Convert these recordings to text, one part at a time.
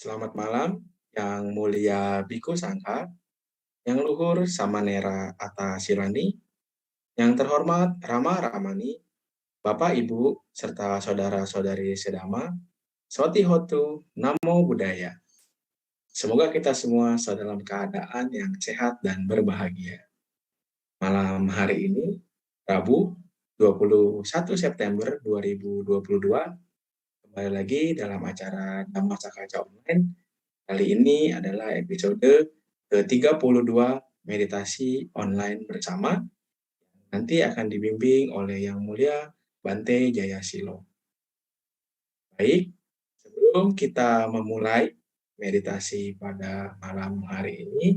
Selamat malam, Yang Mulia Biku Sangha, Yang Luhur Samanera Atta Silani, Yang Terhormat Rama Ramani, Bapak Ibu, serta saudara-saudari sedama, Soti Hotu, Namo Buddhaya. Semoga kita semua dalam keadaan yang sehat dan berbahagia. Malam hari ini, Rabu 21 September 2022, kembali lagi dalam acara Dhamma Sakaca Online. Kali ini adalah episode ke-32 meditasi online bersama. Nanti akan dibimbing oleh Yang Mulia Bante Jayasilo. Baik, sebelum kita memulai meditasi pada malam hari ini,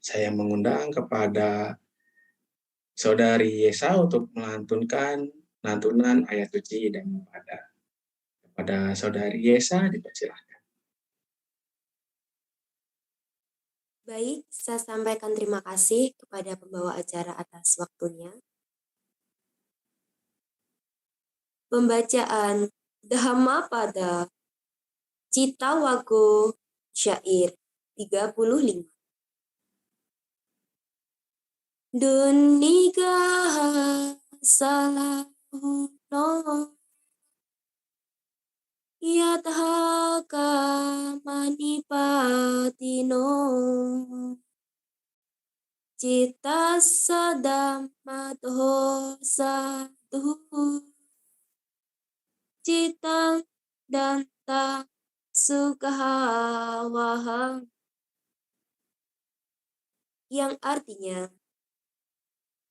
saya mengundang kepada Saudari Yesa untuk melantunkan lantunan ayat suci dan pada. Kepada Saudari Yesa dipersilahkan. Baik, saya sampaikan terima kasih kepada pembawa acara atas waktunya. Pembacaan Dhammapada Cittawago Syair 35. Dunigaha salahuno yadhaka manipatino Cita sadamato sadhu Citang danta sukahawahang, yang artinya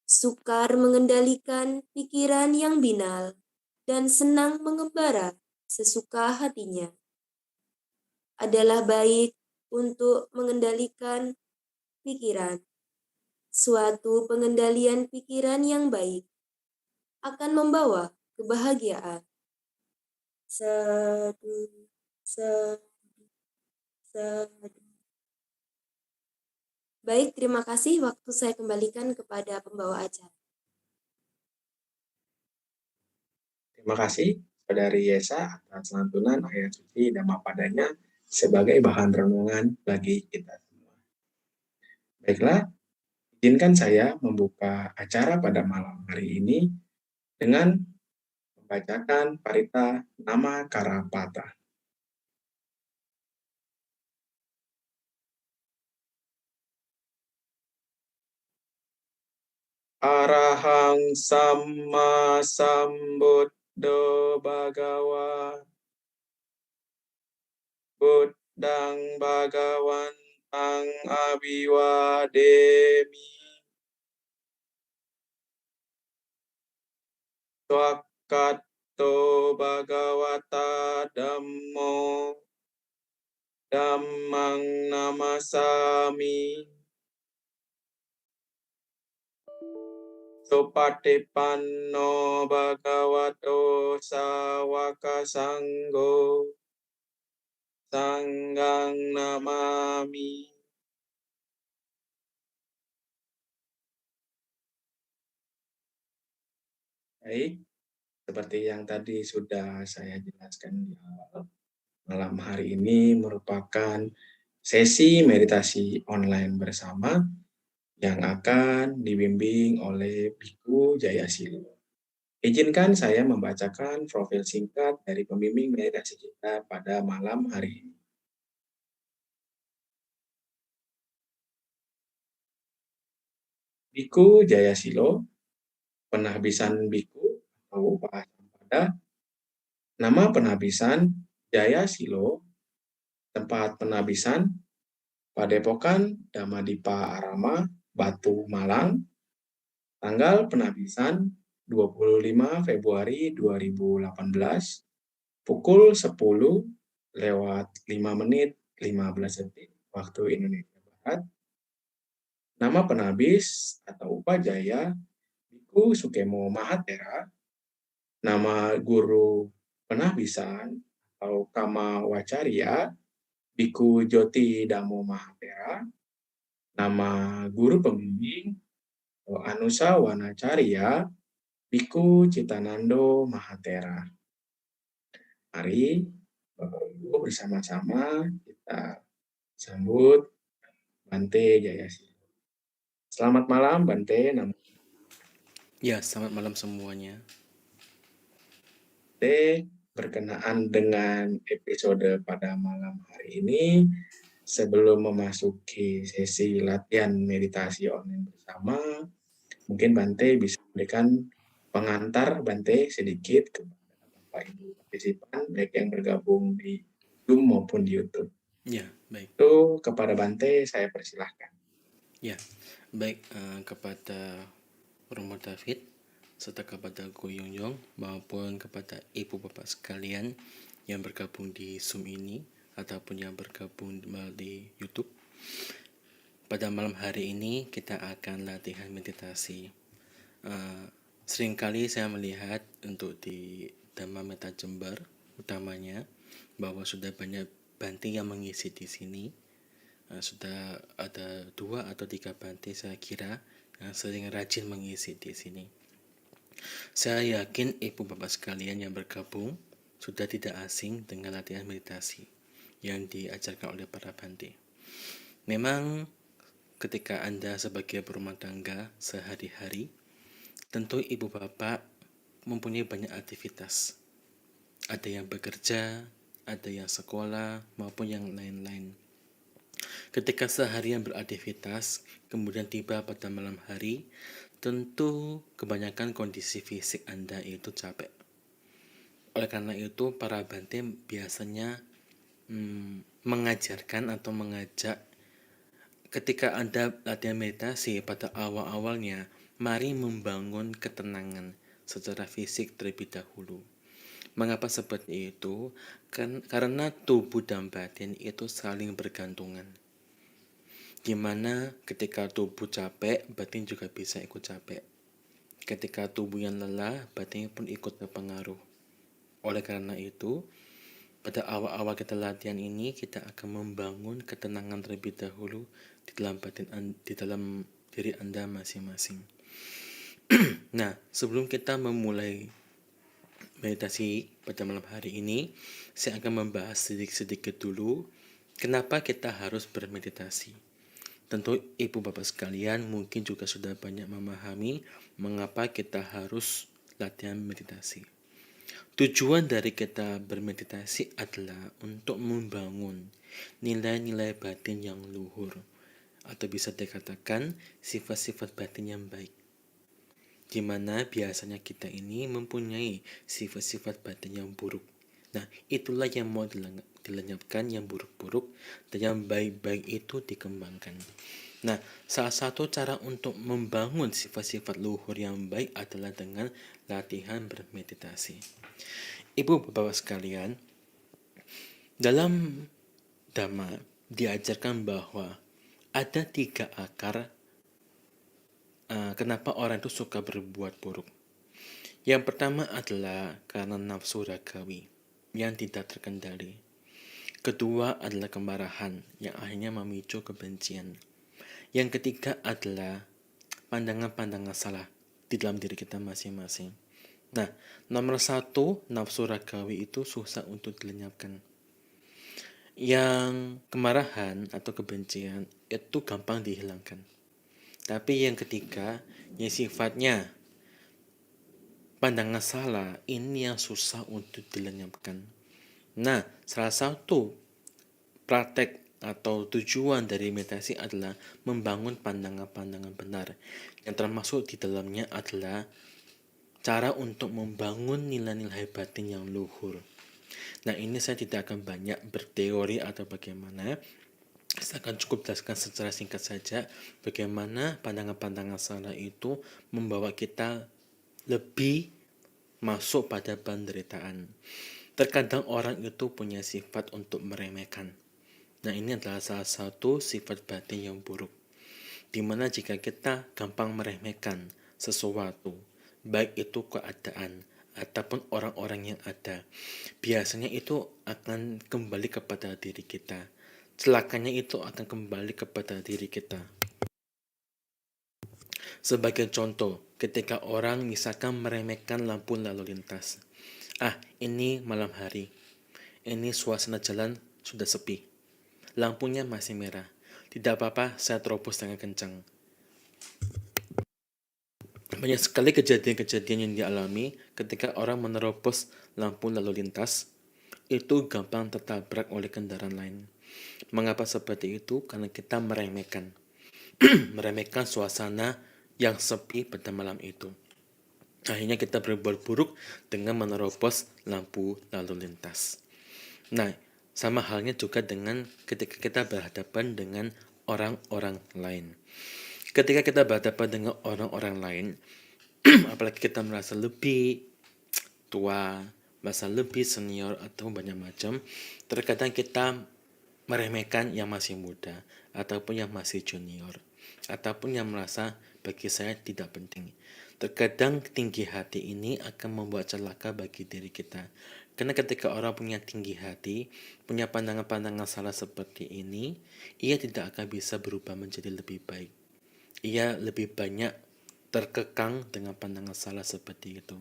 sukar mengendalikan pikiran yang binal dan senang mengembara sesuka hatinya. Adalah baik untuk mengendalikan pikiran. Suatu pengendalian pikiran yang baik akan membawa kebahagiaan. Sadu, sadu, sadu. Baik, terima kasih. Waktu saya kembalikan kepada pembawa acara. Terima kasih Saudari Yesa atas lantunan ayat suci Dhammapadanya sebagai bahan renungan bagi kita semua. Baiklah, izinkan saya membuka acara pada malam hari ini dengan membacakan Parita Nama Karapata. Arahang Samma Sambuddho Bhagawa Buddhang Bhagawantang Abhiwademi Swakato Bhagavata Dhammo Dhammang Namasami Supatipanno Bhagavato Sawaka Sanggo Sanggang Namami. Baik, seperti yang tadi sudah saya jelaskan di awal, malam hari ini merupakan sesi meditasi online bersama yang akan dibimbing oleh Biku Jayasilo. Izinkan saya membacakan profil singkat dari pembimbing meditasi kita pada malam hari ini. Biku Jayasilo, penahbisan Biku atau Upasampada, nama penahbisan Jayasilo, tempat penahbisan Padepokan Dhamadipa Arama, Batu, Malang, tanggal penahbisan 25 Februari 2018, pukul 10:05:15 waktu Indonesia Barat. Nama penahbis atau upajaya Biku Sukemo Mahatera. Nama guru penahbisan atau Kama Wacarya Biku Joti Damo Mahatera. Nama guru pembimbing Anusa Wanacarya Biku Citanando Mahatera. Mari Bapak Ibu bersama-sama kita sambut Bante Jayasih. Selamat malam Bante, Ya, selamat malam semuanya. Bante berkenaan dengan episode pada malam hari ini. Sebelum memasuki sesi latihan meditasi online bersama, mungkin Bante bisa memberikan pengantar Bante sedikit kepada Bapak Ibu partisipan, baik yang bergabung di Zoom maupun di YouTube. Ya, baik. Itu kepada Bante saya persilahkan. Ya, baik kepada Romo David, serta kepada Go Yong maupun kepada Ibu Bapak sekalian yang bergabung di Zoom ini ataupun yang bergabung di YouTube. Pada malam hari ini kita akan latihan meditasi. Seringkali saya melihat untuk di Dhamma Metta Jember utamanya bahwa sudah banyak Bante yang mengisi di sini. Sudah ada 2 atau 3 Bante saya kira yang sering rajin mengisi di sini. Saya yakin Ibu Bapak sekalian yang bergabung sudah tidak asing dengan latihan meditasi yang diajarkan oleh para Bante. Memang ketika Anda sebagai berumah tangga sehari-hari, tentu Ibu Bapak mempunyai banyak aktivitas. Ada yang bekerja, ada yang sekolah, maupun yang lain-lain. Ketika seharian beraktivitas, kemudian tiba pada malam hari, tentu kebanyakan kondisi fisik Anda itu capek. Oleh karena itu, para Bante biasanya mengajarkan atau mengajak ketika Anda latihan meditasi pada awal-awalnya, mari membangun ketenangan secara fisik terlebih dahulu. Mengapa seperti itu? Karena tubuh dan batin itu saling bergantungan. Dimana ketika tubuh capek, batin juga bisa ikut capek. Ketika tubuh yang lelah, batin pun ikut terpengaruh. Oleh karena itu, pada awal-awal kita latihan ini, kita akan membangun ketenangan terlebih dahulu di dalam diri Anda masing-masing. Nah, sebelum kita memulai meditasi pada malam hari ini, saya akan membahas sedikit-sedikit dulu kenapa kita harus bermeditasi. Tentu Ibu Bapak sekalian mungkin juga sudah banyak memahami mengapa kita harus latihan meditasi. Tujuan dari kita bermeditasi adalah untuk membangun nilai-nilai batin yang luhur, atau bisa dikatakan sifat-sifat batin yang baik, di mana biasanya kita ini mempunyai sifat-sifat batin yang buruk. Nah, itulah yang mau dilenyapkan, yang buruk-buruk, dan yang baik-baik itu dikembangkan. Nah, salah satu cara untuk membangun sifat-sifat luhur yang baik adalah dengan latihan bermeditasi. Ibu Bapak sekalian, dalam Dhamma diajarkan bahwa ada 3 akar kenapa orang itu suka berbuat buruk. Yang pertama adalah karena nafsu ragawi yang tidak terkendali. Kedua adalah kemarahan yang akhirnya memicu kebencian. Yang ketiga adalah pandangan-pandangan salah di dalam diri kita masing-masing. Nah, nomor 1, nafsu ragawi itu susah untuk dilenyapkan. Yang kemarahan atau kebencian itu gampang dihilangkan. Tapi yang ketiga, yang sifatnya pandangan salah, ini yang susah untuk dilenyapkan. Nah, salah satu praktek atau tujuan dari meditasi adalah membangun pandangan-pandangan benar, yang termasuk di dalamnya adalah cara untuk membangun nilai-nilai batin yang luhur. Nah, ini saya tidak akan banyak berteori atau bagaimana. Saya akan cukup jelaskan secara singkat saja bagaimana pandangan-pandangan salah itu membawa kita lebih masuk pada penderitaan. Terkadang orang itu punya sifat untuk meremehkan. Nah, ini adalah salah satu sifat batin yang buruk, dimana jika kita gampang meremehkan sesuatu, baik itu keadaan ataupun orang-orang yang ada, biasanya itu akan kembali kepada diri kita. Celakanya itu akan kembali kepada diri kita. Sebagai contoh, ketika orang misalkan meremehkan lampu lalu lintas. Ini malam hari. Ini suasana jalan sudah sepi. Lampunya masih merah. Tidak apa-apa, saya terobos dengan kencang. Banyak sekali kejadian-kejadian yang dialami ketika orang menerobos lampu lalu lintas. Itu gampang tertabrak oleh kendaraan lain. Mengapa seperti itu? Karena kita meremehkan. Meremehkan suasana yang sepi pada malam itu. Akhirnya kita berbuat buruk dengan menerobos lampu lalu lintas. Nah, sama halnya juga dengan ketika kita berhadapan dengan orang-orang lain. Ketika kita berhadapan dengan orang-orang lain, apalagi kita merasa lebih tua, merasa lebih senior atau banyak macam, terkadang kita meremehkan yang masih muda ataupun yang masih junior ataupun yang merasa bagi saya tidak penting. Terkadang tinggi hati ini akan membuat celaka bagi diri kita. Karena ketika orang punya tinggi hati, punya pandangan-pandangan salah seperti ini, ia tidak akan bisa berubah menjadi lebih baik. Ia lebih banyak terkekang dengan pandangan salah seperti itu.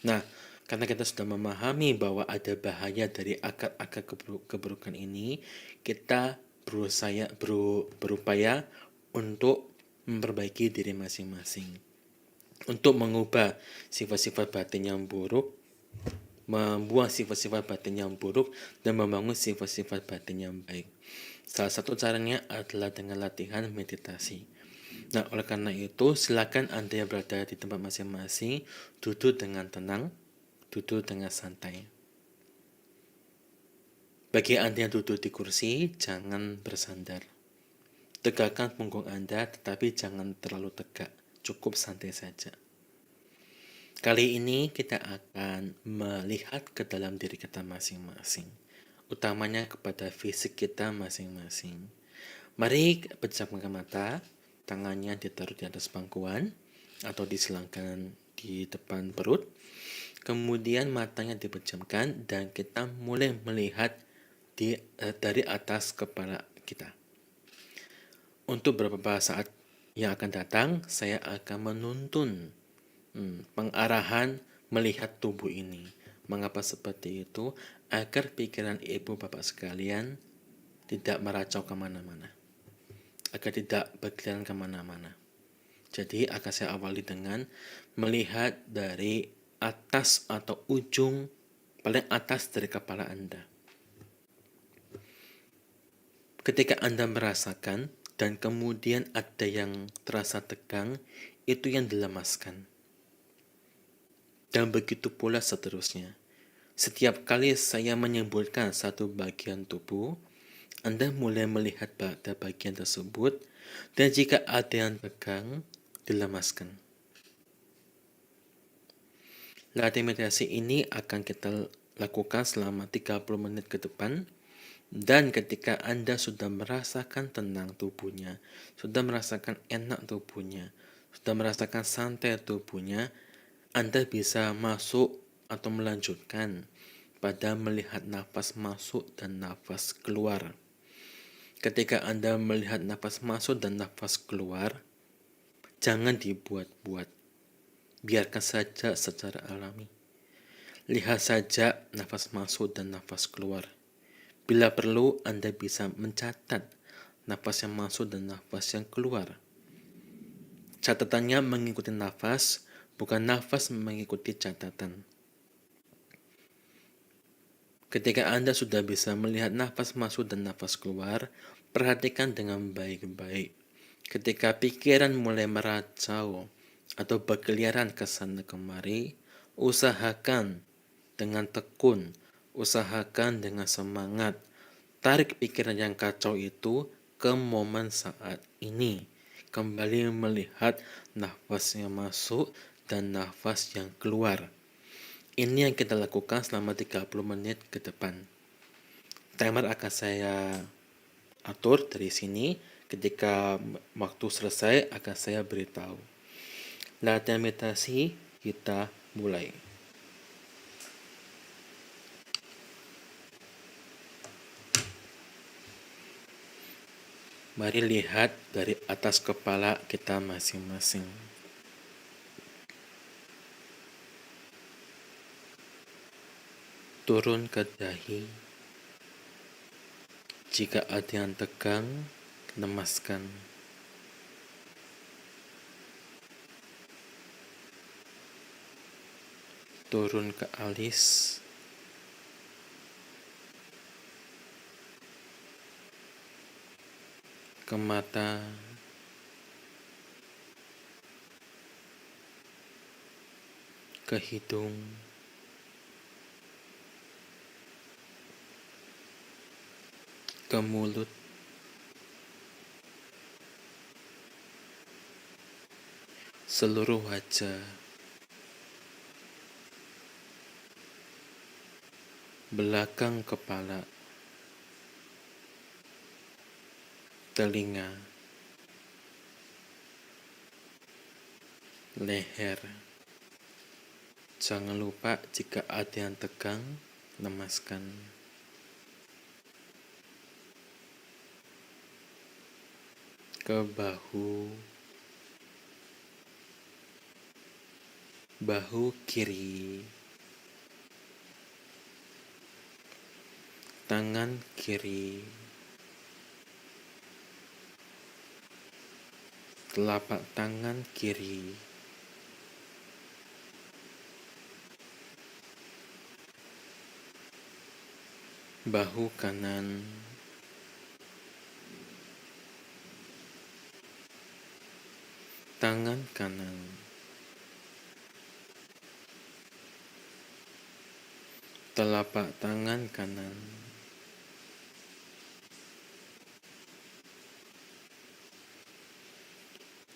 Nah, karena kita sudah memahami bahwa ada bahaya dari akar-akar keburukan ini, kita berupaya untuk memperbaiki diri masing-masing. Untuk mengubah sifat-sifat batin yang buruk, membuang sifat-sifat batin yang buruk, dan membangun sifat-sifat batin yang baik. Salah satu caranya adalah dengan latihan meditasi. Nah, oleh karena itu, silakan Anda yang berada di tempat masing-masing, duduk dengan tenang, duduk dengan santai. Bagi Anda yang duduk di kursi, jangan bersandar. Tegakkan punggung Anda, tetapi jangan terlalu tegak. Cukup santai saja. Kali ini kita akan melihat ke dalam diri kita masing-masing, utamanya kepada fisik kita masing-masing. Mari pejamkan mata, tangannya ditaruh di atas pangkuan atau disilangkan di depan perut. Kemudian matanya dipejamkan dan kita mulai melihat dari atas kepala kita. Untuk beberapa saat yang akan datang, saya akan menuntun pengarahan melihat tubuh ini. Mengapa seperti itu? Agar pikiran ibu bapak sekalian tidak meracau kemana-mana. Agar tidak berkeliaran kemana-mana. Jadi akan saya awali dengan melihat dari atas atau ujung paling atas dari kepala Anda. Ketika Anda merasakan dan kemudian ada yang terasa tegang, itu yang dilemaskan. Dan begitu pula seterusnya. Setiap kali saya menyebutkan satu bagian tubuh, Anda mulai melihat pada bagian tersebut, dan jika ada yang tegang, dilemaskan. Latihan meditasi ini akan kita lakukan selama 30 menit ke depan. Dan ketika Anda sudah merasakan tenang tubuhnya, sudah merasakan enak tubuhnya, sudah merasakan santai tubuhnya, Anda bisa masuk atau melanjutkan pada melihat nafas masuk dan nafas keluar. Ketika Anda melihat nafas masuk dan nafas keluar, jangan dibuat-buat. Biarkan saja secara alami. Lihat saja nafas masuk dan nafas keluar. Bila perlu, Anda bisa mencatat nafas yang masuk dan nafas yang keluar. Catatannya mengikuti nafas, bukan nafas mengikuti catatan. Ketika Anda sudah bisa melihat nafas masuk dan nafas keluar, perhatikan dengan baik-baik. Ketika pikiran mulai meracau atau berkeliaran ke sana kemari, usahakan dengan tekun, usahakan dengan semangat, tarik pikiran yang kacau itu ke momen saat ini. Kembali melihat nafas yang masuk dan nafas yang keluar. Ini yang kita lakukan selama 30 menit ke depan. Timer akan saya atur dari sini. Ketika waktu selesai akan saya beritahu. Latihan meditasi kita mulai. Mari lihat dari atas kepala kita masing-masing. turun ke dahi. Jika ada yang tegang, lemaskan. Turun ke alis, ke mata, ke hidung, ke mulut, seluruh wajah, belakang kepala, telinga, leher. Jangan lupa jika ada yang tegang, lemaskan. Ke bahu, bahu kiri, tangan kiri, telapak tangan kiri, bahu kanan, tangan kanan, telapak tangan kanan,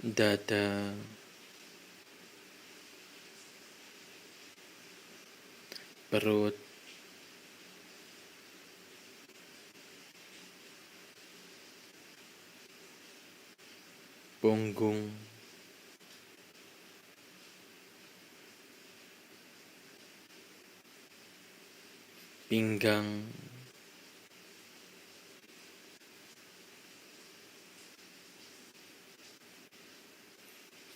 dada, perut, punggung, pinggang,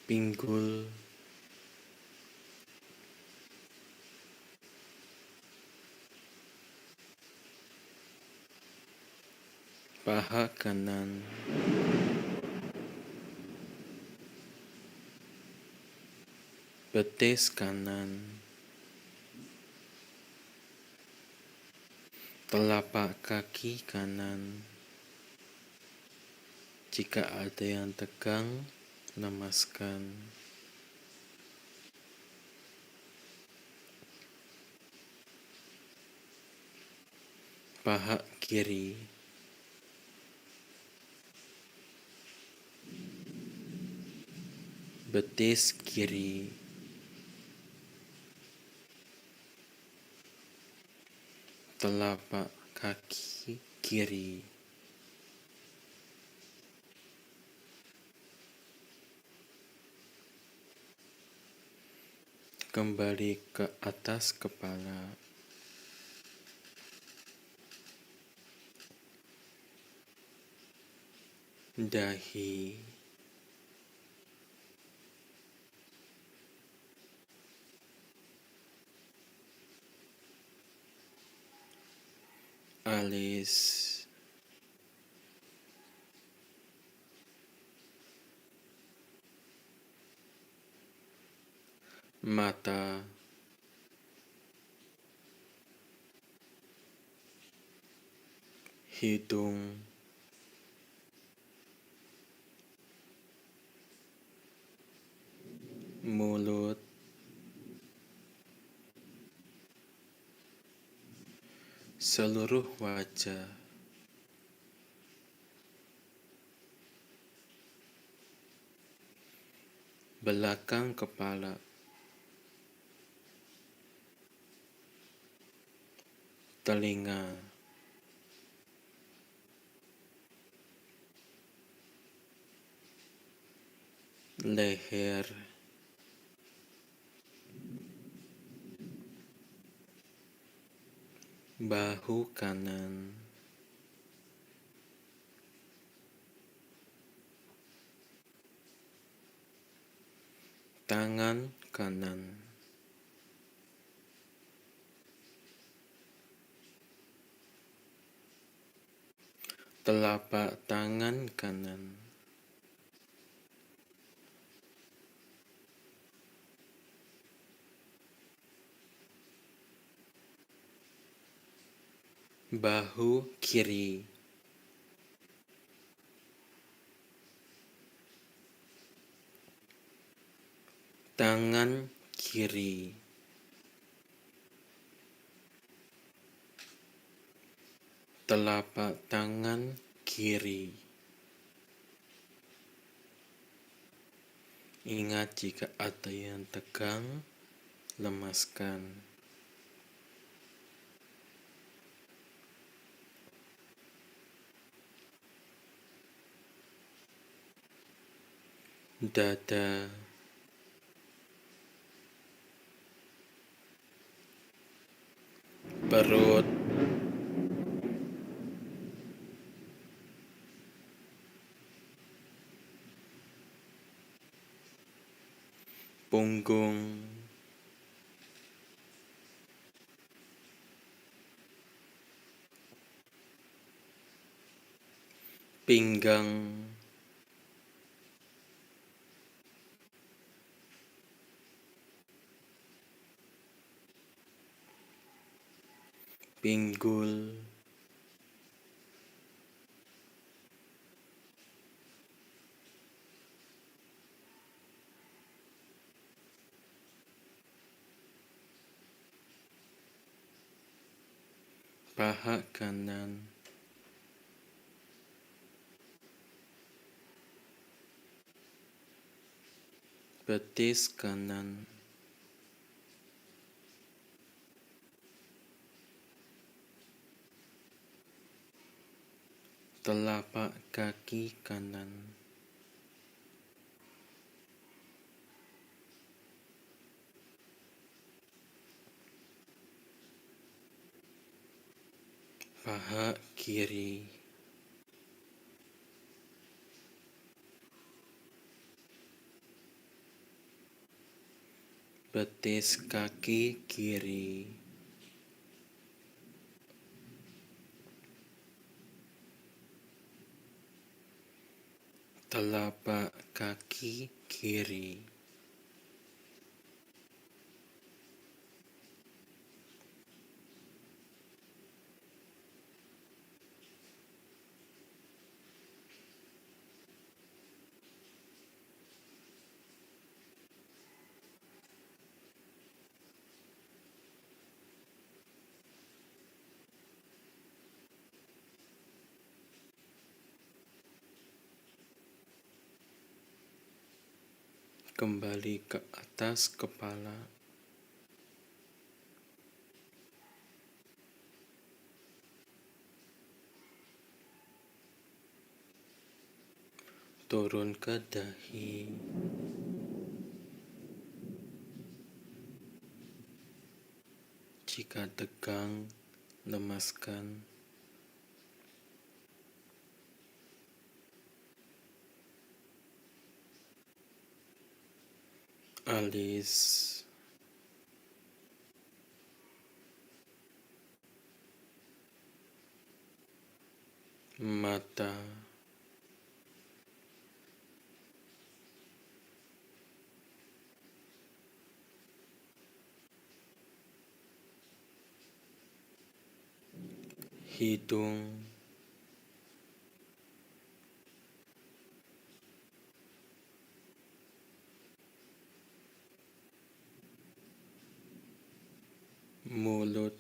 pinggul, paha kanan, betis kanan, telapak kaki kanan. Jika ada yang tegang, lemaskan. Paha kiri, betis kiri, telapak kaki kiri, kembali ke atas kepala, dahi, alis, mata, hidung, mulut, seluruh wajah, belakang kepala, telinga, leher, bahu kanan, tangan kanan, telapak tangan kanan, bahu kiri, tangan kiri, telapak tangan kiri. Ingat, jika ada yang tegang, lemaskan. Dada, perut, punggung, pinggang, pinggul, paha kanan, betis kanan, telapak kaki kanan, paha kiri, betis kaki kiri, telapak kaki kiri, kembali ke atas kepala, turun ke dahi, jika tegang, lemaskan. Alis, mata, hidung, mulut,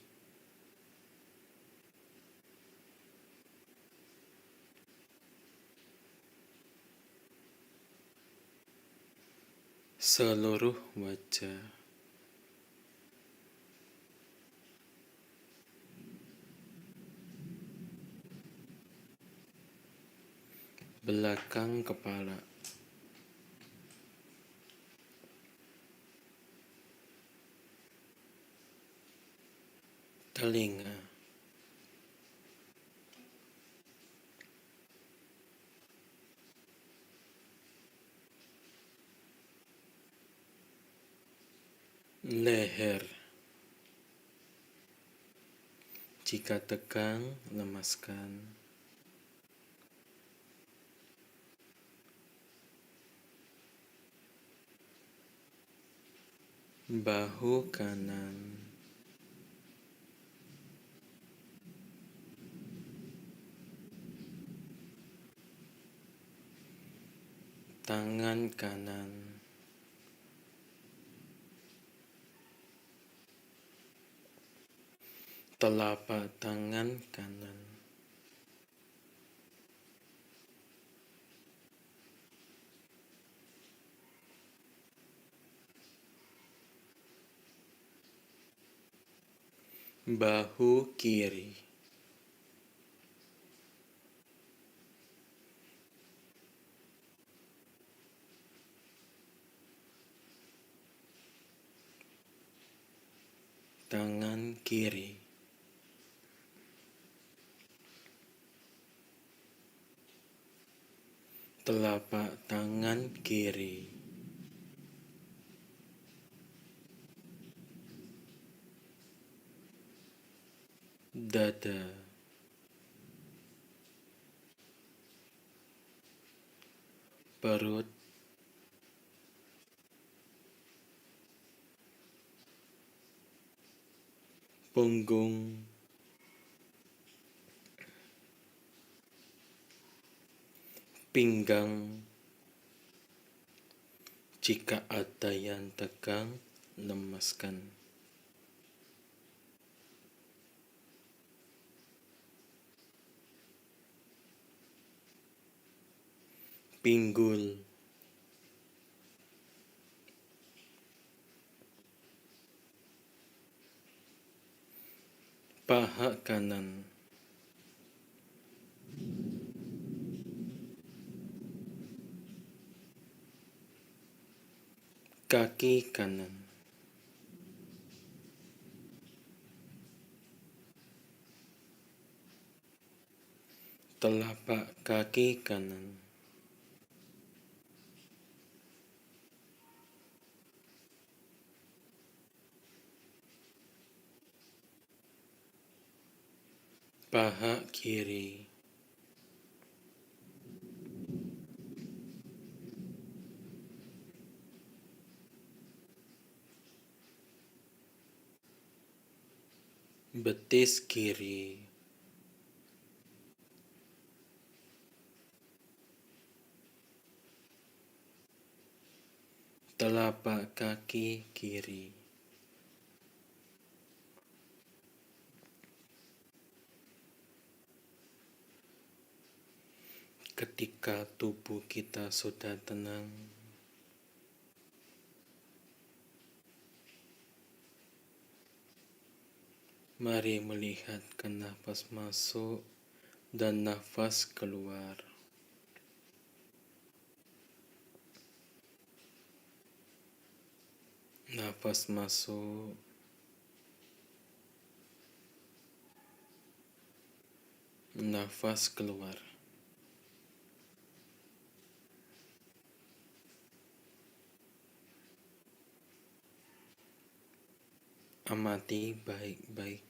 seluruh wajah, belakang kepala, telinga, leher. Jika tegang, lemaskan. bahu kanan, tangan kanan, telapak tangan kanan, bahu kiri, tangan kiri, telapak tangan kiri, dada, perut, punggung, pinggang. Jika ada yang tegang, lemaskan. Pinggul, paha kanan, kaki kanan, telapak kaki kanan, paha kiri, betis kiri, telapak kaki kiri, ketika tubuh kita sudah tenang, mari melihat ke nafas masuk dan nafas keluar. Nafas masuk, nafas keluar. Amati baik-baik.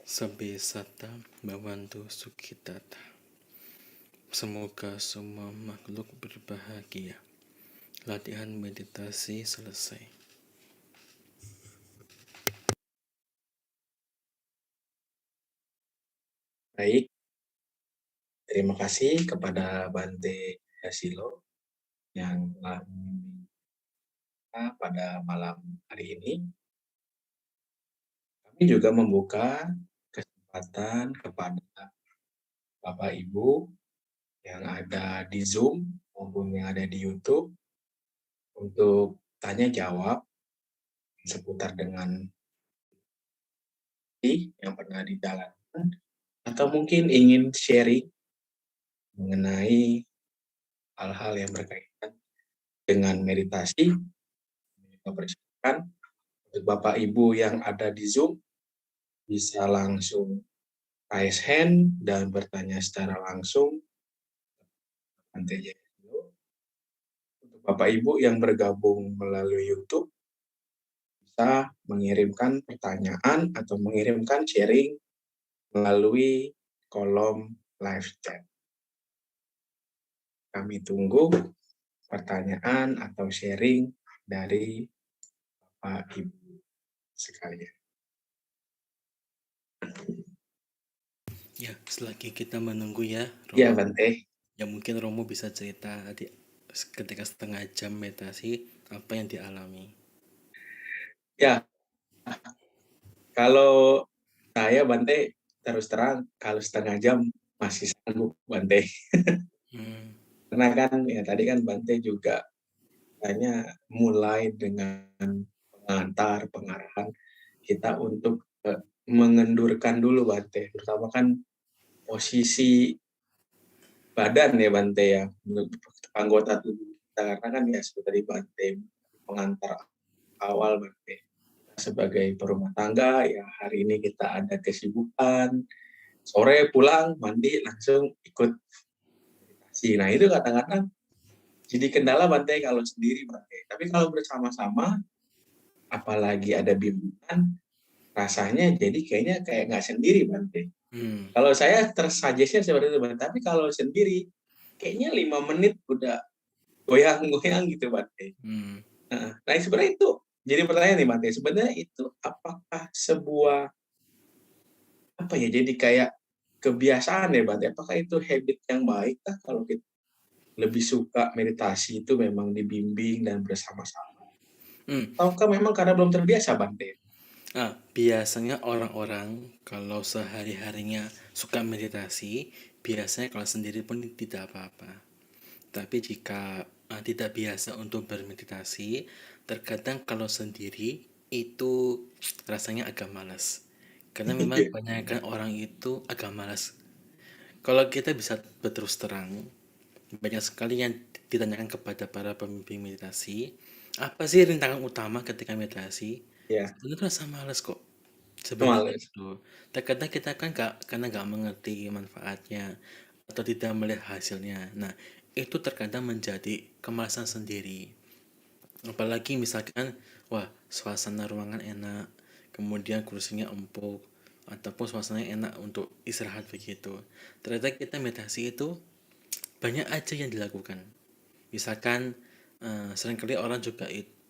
Sabbe Sata Bhavantu Sukhitata. Semoga semua makhluk berbahagia. Latihan meditasi selesai. Baik, terima kasih kepada Bante Yasilo yang telah membimbing kita pada malam hari ini. Kami juga membuka kesempatan kepada Bapak Ibu yang ada di Zoom maupun yang ada di YouTube untuk tanya jawab seputar dengan yang pernah dijalankan atau mungkin ingin sharing mengenai hal-hal yang berkaitan dengan meditasi. Kita persilakan untuk Bapak Ibu yang ada di Zoom bisa langsung raise hand dan bertanya secara langsung. Nanti untuk Bapak Ibu yang bergabung melalui YouTube bisa mengirimkan pertanyaan atau mengirimkan sharing melalui kolom live chat. Kami tunggu pertanyaan atau sharing dari Bapak Ibu sekalian. Ya, selagi kita menunggu ya, Ya, Romo. Bante. Ya mungkin Romo bisa cerita tadi ketika setengah jam meditasi apa yang dialami. Ya, kalau saya Bante terus terang kalau setengah jam masih sanggup Bante. Hmm, Karena kan ya tadi kan Bante juga hanya mulai dengan pengantar, pengarahan kita untuk mengendurkan dulu Bante, terutama kan posisi badan ya Bante ya, anggota tubuh kita karena kan ya seperti Bante pengantar awal Bante. Sebagai perumah tangga ya hari ini kita ada kesibukan, sore pulang mandi langsung ikut meditasi. Nah itu kadang-kadang jadi kendala Bante kalau sendiri Bante. Tapi kalau bersama-sama, apalagi ada bimbingan, rasanya jadi kayaknya kayak nggak sendiri Bante. hmm, Kalau saya tersuggestnya seperti itu Bante. Tapi kalau sendiri, kayaknya 5 menit udah goyang-goyang gitu Bante. hmm. Nah sebenarnya itu jadi pertanyaan nih Bante. Sebenarnya itu apakah sebuah apa ya? Jadi kayak kebiasaan ya Bante. Apakah itu habit yang baik kah kalau kita lebih suka meditasi itu memang dibimbing dan bersama-sama? Hmm. Ataukah memang karena belum terbiasa, Bante? Biasanya orang-orang kalau sehari-harinya suka meditasi, biasanya kalau sendiri pun tidak apa-apa. Tapi jika tidak biasa untuk bermeditasi, terkadang kalau sendiri itu rasanya agak malas. Karena memang kebanyakan orang itu agak malas. Kalau kita bisa berterus terang, banyak sekali yang ditanyakan kepada para pembimbing meditasi, apa sih rintangan utama ketika meditasi? Ya, Sebenarnya rasa malas kok. Sebenarnya males. itu. Terkadang kita kan karena nggak mengerti manfaatnya atau tidak melihat hasilnya. Nah, itu terkadang menjadi kemalasan sendiri. Apalagi misalkan, wah suasana ruangan enak, kemudian kursinya empuk, ataupun suasananya enak untuk istirahat begitu. Ternyata kita meditasi itu banyak aja yang dilakukan. Misalkan seringkali orang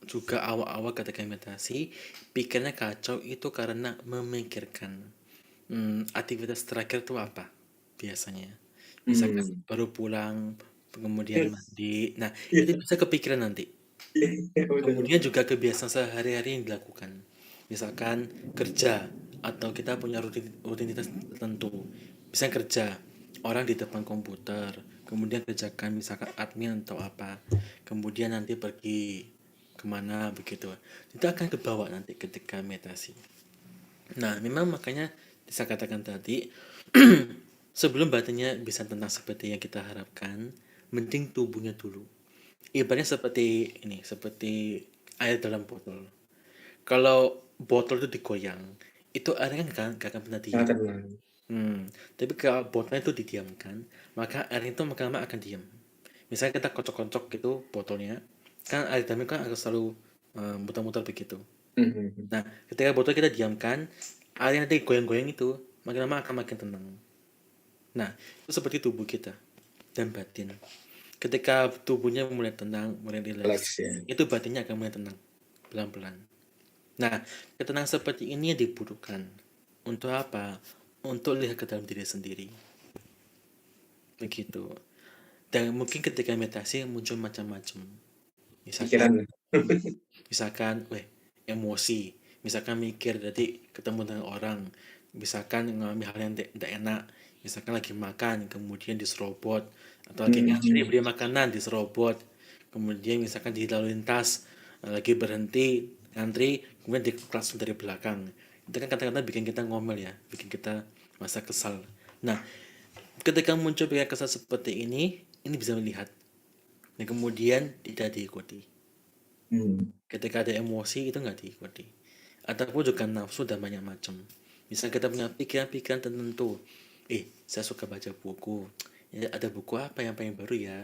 juga awal-awal ketika meditasi pikirnya kacau itu karena memikirkan aktivitas terakhir itu apa biasanya. Misalkan Hmm. baru pulang, kemudian mandi. Nah, itu bisa kepikiran nanti. Iya, betul. Kemudian juga kebiasaan sehari-hari yang dilakukan. Misalkan kerja atau kita punya rutinitas tertentu. Misalnya kerja, orang di depan komputer, kemudian kerjakan misalkan admin atau apa. Kemudian nanti pergi kemana begitu. Itu akan kebawa nanti ketika meditasi. Nah, memang makanya saya katakan tadi, sebelum batinnya bisa tenang seperti yang kita harapkan, mending tubuhnya dulu. Ibaratnya seperti ini, seperti air dalam botol. Kalau botol itu digoyang, itu airnya gak akan pernah Sangat diam. tenang. Tapi kalau botolnya itu didiamkan, maka air itu lama akan diam. Misalnya kita kocok-kocok gitu botolnya, kan air dalamnya kan akan selalu muter-muter begitu. Mhm. Nah, ketika botol kita diamkan, Air yang nanti goyang-goyang itu makin lama akan makin tenang. Nah, itu seperti tubuh kita dan batin. Ketika tubuhnya mulai tenang, mulai Relax rileks, ya. itu batinnya akan mulai tenang pelan-pelan. Nah, ketenangan seperti ini yang dibutuhkan. Untuk apa? Untuk lihat ke dalam diri sendiri. Begitu. Dan mungkin ketika meditasi muncul macam-macam. Misalkan, Pikiran. emosi. Misalkan mikir, jadi ketemu dengan orang. Misalkan mengalami hal yang tidak enak. Misalkan lagi makan, kemudian diserobot. Atau lagi ngantri beli makanan, diserobot. Kemudian misalkan di lalu lintas, lagi berhenti, ngantri, kemudian diklakson dari belakang. Itu kan kata-kata bikin kita ngomel ya, bikin kita masa kesal. Nah, ketika muncul pikiran kesal seperti ini bisa melihat. Dan kemudian tidak diikuti. Ketika ada emosi itu nggak diikuti. Ataupun juga nafsu dan banyak macam. Misalnya kita punya pikiran-pikiran tertentu. Saya suka baca buku. Ya, ada buku apa yang paling baru ya?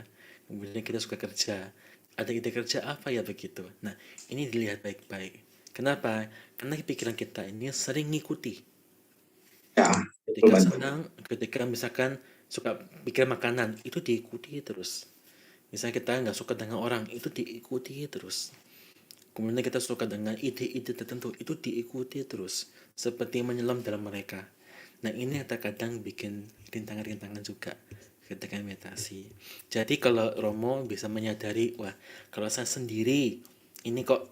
Kemudian kita suka kerja. Ada ide kerja apa ya begitu. Nah, ini dilihat baik-baik. Kenapa? Karena pikiran kita ini sering ngikuti. Ya, betul Ketika Bante. senang, ketika misalkan suka pikir makanan, itu diikuti terus. Misalnya kita nggak suka dengan orang, itu diikuti terus. Kemudian kita suka dengan ide-ide tertentu, itu diikuti terus. Seperti menyelam dalam mereka. Nah, ini yang terkadang bikin rintangan-rintangan juga ketika meditasi. Jadi kalau Romo bisa menyadari, wah kalau saya sendiri, ini kok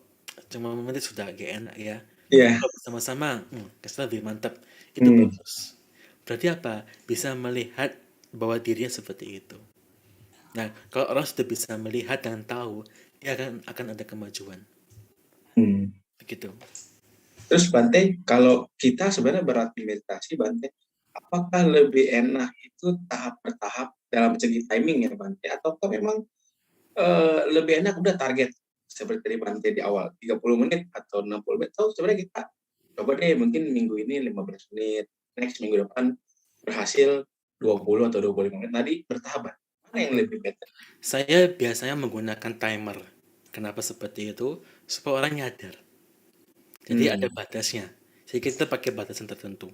cuma menit sudah gak enak ya. Iya. Kalau bersama-sama, kesan lebih mantap. Itu bagus. Berarti apa? Bisa melihat bahwa dirinya seperti itu. Nah, kalau orang sudah bisa melihat dan tahu, dia akan ada kemajuan. Begitu. Terus Bante, kalau kita sebenarnya berlatih meditasi, Bante, apakah lebih enak itu tahap per tahap dalam segi timing ya Bante? Ataukah memang lebih enak udah target seperti tadi Bante di awal, 30 menit atau 60 menit? Atau sebenarnya kita coba deh mungkin minggu ini 15 menit, next minggu depan berhasil 20 atau 25 menit. Tadi bertahap, mana yang lebih better? Saya biasanya menggunakan timer. Kenapa seperti itu? Supaya orang nyadar. Jadi ada batasnya. Jadi kita pakai batasan tertentu.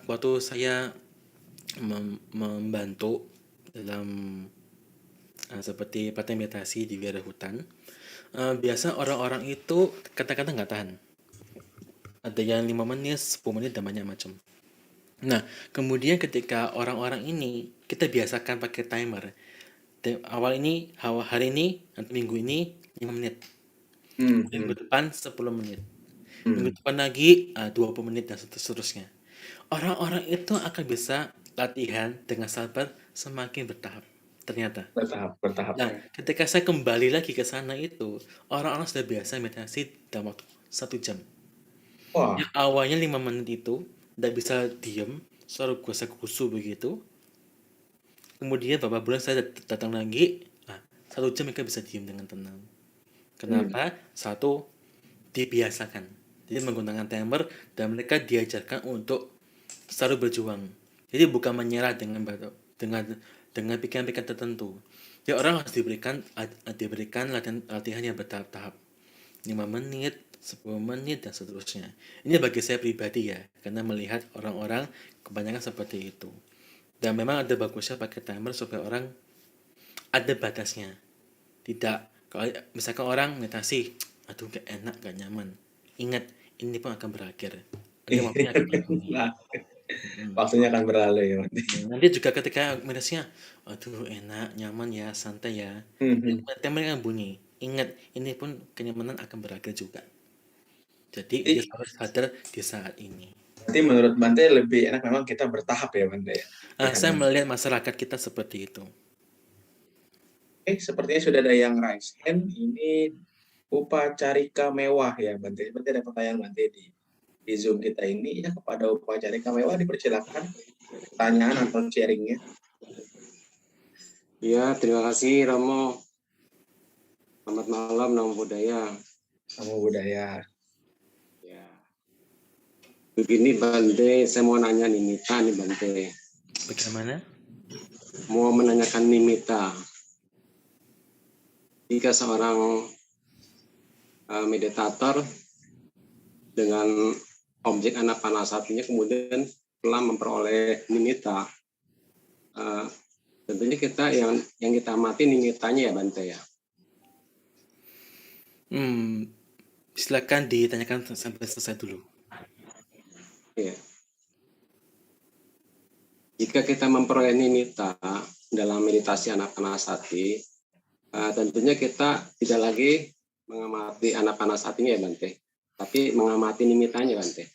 Waktu saya membantu dalam seperti pelatihan meditasi di daerah hutan, biasa orang-orang itu kadang-kadang nggak tahan. Ada yang 5 menit, 10 menit, dan banyak macam. Nah, kemudian ketika orang-orang ini kita biasakan pakai timer. Hari ini, nanti minggu ini 5 menit. Minggu depan 10 menit. Minggu depan lagi 20 menit dan seterusnya. Orang-orang itu akan bisa latihan dengan sabar semakin bertahap. Ternyata. Bertahap Nah, ya. ketika saya kembali lagi ke sana itu, orang-orang sudah biasa meditasi dalam waktu 1 jam. Wah, Yang awalnya 5 menit itu tidak bisa diem, selalu gusa-gusu begitu. Kemudian beberapa bulan saya datang lagi, 1 jam mereka bisa diem dengan tenang. Kenapa? Satu, dibiasakan. Jadi menggunakan timer dan mereka diajarkan untuk selalu berjuang. Jadi bukan menyerah dengan pikiran-pikiran tertentu. Ya orang harus diberikan latihan yang bertahap-tahap. 5 menit, 10 menit, dan seterusnya. Ini bagi saya pribadi ya, karena melihat orang-orang kebanyakan seperti itu. Dan memang ada bagusnya pakai timer supaya orang ada batasnya. Tidak, kalau misalkan orang meditasi, aduh gak enak, gak nyaman. Ingat, ini pun akan berakhir. Nanti waktunya akan berlalu. nah, waktunya akan berlalu ya Bante. Nanti juga ketika meditasinya, aduh enak, nyaman ya, santai ya. Timer akan bunyi. Ingat, ini pun kenyamanan akan berakhir juga. Jadi dia Jadi, harus sadar di saat ini. berarti menurut Bante lebih enak memang kita bertahap ya Bante ya. Saya melihat masyarakat kita seperti itu. Sepertinya sudah ada yang raise hand. Ini upacarika mewah ya Bante. Berarti ada pertanyaan Bante di Zoom kita ini. Ya, kepada upacarika mewah dipersilakan pertanyaan atau sharingnya. Ya, terima kasih Romo. Selamat malam, Namo Buddhaya. Namo Buddhaya. Ya. Begini Bante, saya mau nanya Nimitta nih Bante. Bagaimana? Mau menanyakan Nimitta. Jika seorang meditator dengan objek anapanasatinya kemudian telah memperoleh nimitta, tentunya kita yang kita amati nimittanya ya Bante ya. Silakan ditanyakan sampai selesai dulu. Iya. Jika kita memperoleh nimitta dalam meditasi anapanasati, tentunya kita tidak lagi mengamati anapanasatinya ya Bante, tapi mengamati nimittanya Bante.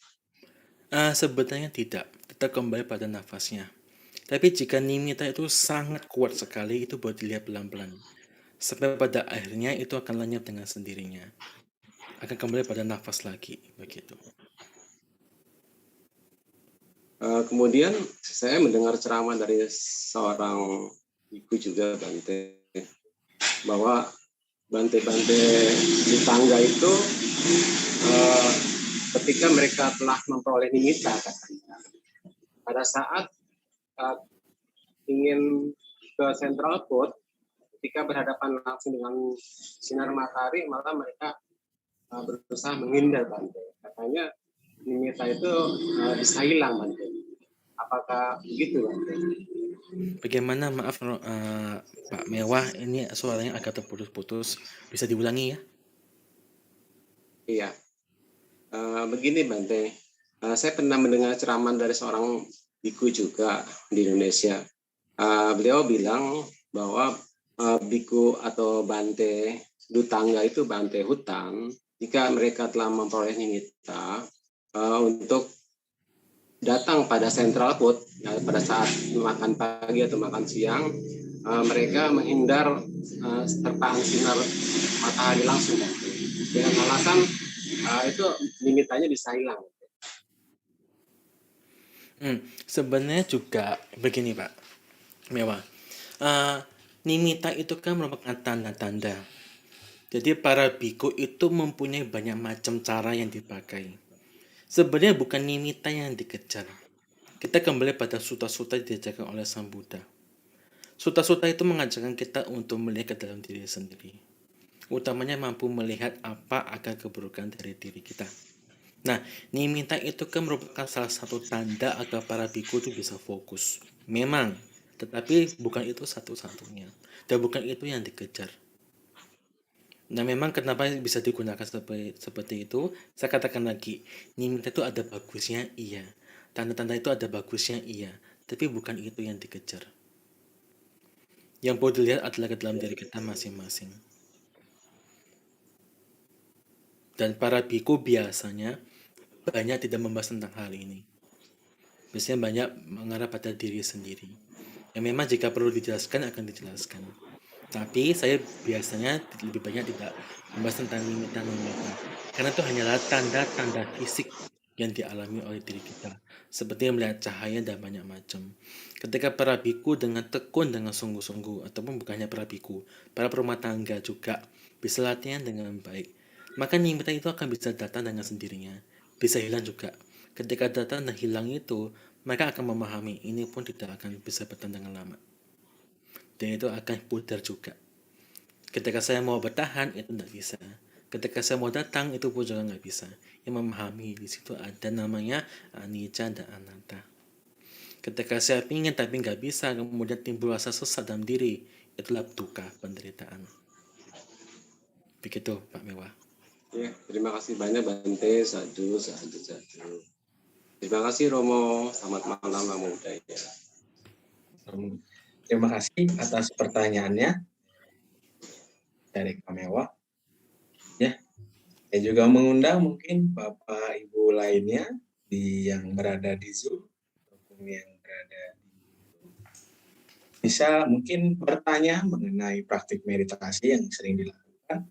Sebenarnya tidak, tetap kembali pada nafasnya. Tapi jika nimitta itu sangat kuat sekali, itu boleh dilihat pelan-pelan. Sampai pada akhirnya itu akan lenyap dengan sendirinya. Akan kembali pada nafas lagi, begitu. Kemudian saya mendengar ceramah dari seorang ibu juga Bante, bahwa Bante-Bante di tangga itu ketika mereka telah memperoleh nimitta katanya, pada saat ingin ke Central Port, ketika berhadapan langsung dengan sinar matahari, malah mereka berusaha menghindar Bante. Katanya nimitta itu bisa hilang Bante. Apakah begitu Bante? Bagaimana, maaf Pak Mewah, ini suaranya agak terputus-putus. Bisa diulangi ya? Iya. Begini Bante, saya pernah mendengar ceramah dari seorang biku juga di Indonesia. Beliau bilang bahwa biku atau Bante Dutangga itu Bante hutan, jika mereka telah memperoleh nimitta untuk datang pada Central Port pada saat makan pagi atau makan siang, mereka menghindar terpaan sinar matahari langsung Bante. Dengan alasan itu nimittanya bisa hilang. Sebenarnya juga begini Pak Mewah, nimitta itu kan merupakan tanda-tanda. Jadi para biku itu mempunyai banyak macam cara yang dipakai. Sebenarnya bukan nimitta yang dikejar. Kita kembali pada sutta-sutta yang diajarkan oleh Sang Buddha. Sutta-sutta itu mengajarkan kita untuk melihat ke dalam diri sendiri. Utamanya mampu melihat apa akar keburukan dari diri kita. Nah, nimitta itu kan merupakan salah satu tanda agar para biku itu bisa fokus. Memang, tetapi bukan itu satu-satunya. Dan bukan itu yang dikejar. Nah, memang kenapa bisa digunakan seperti itu? Saya katakan lagi, nimitta itu ada bagusnya, iya. Tanda-tanda itu ada bagusnya, iya. Tapi bukan itu yang dikejar. Yang perlu dilihat adalah ke dalam diri kita masing-masing. Dan para biku biasanya banyak tidak membahas tentang hal ini. Biasanya banyak mengarah pada diri sendiri. Yang memang jika perlu dijelaskan akan dijelaskan. Tapi saya biasanya lebih banyak tidak membahas tentang nimitta. Karena itu hanyalah tanda-tanda fisik yang dialami oleh diri kita. Seperti melihat cahaya dan banyak macam. Ketika para biku dengan tekun, dengan sungguh-sungguh, ataupun bukan hanya para biku, para rumah tangga juga bisa latihan dengan baik, maka nimitta itu akan bisa datang dengan sendirinya. Bisa hilang juga. Ketika datang dan hilang itu, mereka akan memahami ini pun tidak akan bisa bertahan dengan lama. Dan itu akan pudar juga. Ketika saya mau bertahan, itu tidak bisa. Ketika saya mau datang, itu pun juga nggak bisa. Yang memahami di situ ada namanya anicca dan anatta. Ketika saya ingin tapi nggak bisa, kemudian timbul rasa sesat dalam diri, itulah dukkha, penderitaan. Begitu Pak Mewah. Ya, terima kasih banyak Bante. Sadu. Terima kasih Romo. Selamat malam Namo Buddhaya. Terima kasih atas pertanyaannya dari Pak Mewah. Ya, saya juga mengundang mungkin Bapak Ibu lainnya yang berada di Zoom ataupun yang berada bisa mungkin bertanya mengenai praktik meditasi yang sering dilakukan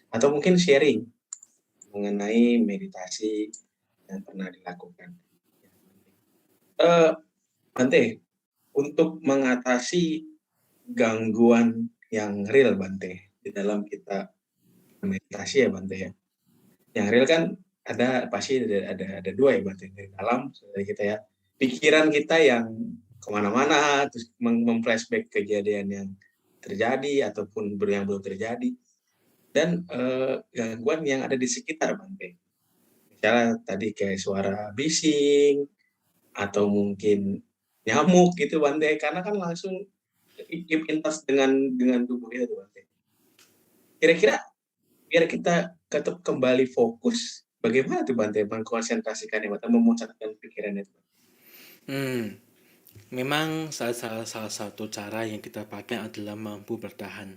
atau mungkin sharing mengenai meditasi yang pernah dilakukan. Bante, untuk mengatasi gangguan yang real Bante di dalam kita meditasi ya Bante ya. Yang real kan pasti ada dua ya Bante, dari dalam dari kita ya. Pikiran kita yang kemana-mana terus memflashback kejadian yang terjadi ataupun yang belum terjadi dan gangguan yang ada di sekitar Bante. misalnya tadi kayak suara bising atau mungkin nyamuk gitu Bante, karena kan langsung keep in touch dengan tubuh kita tuh Bante. Kira-kira biar kita tetap kembali fokus, bagaimana tuh Bante mengkonsentrasikan atau memusatkan pikiran itu? Memang salah satu cara yang kita pakai adalah mampu bertahan.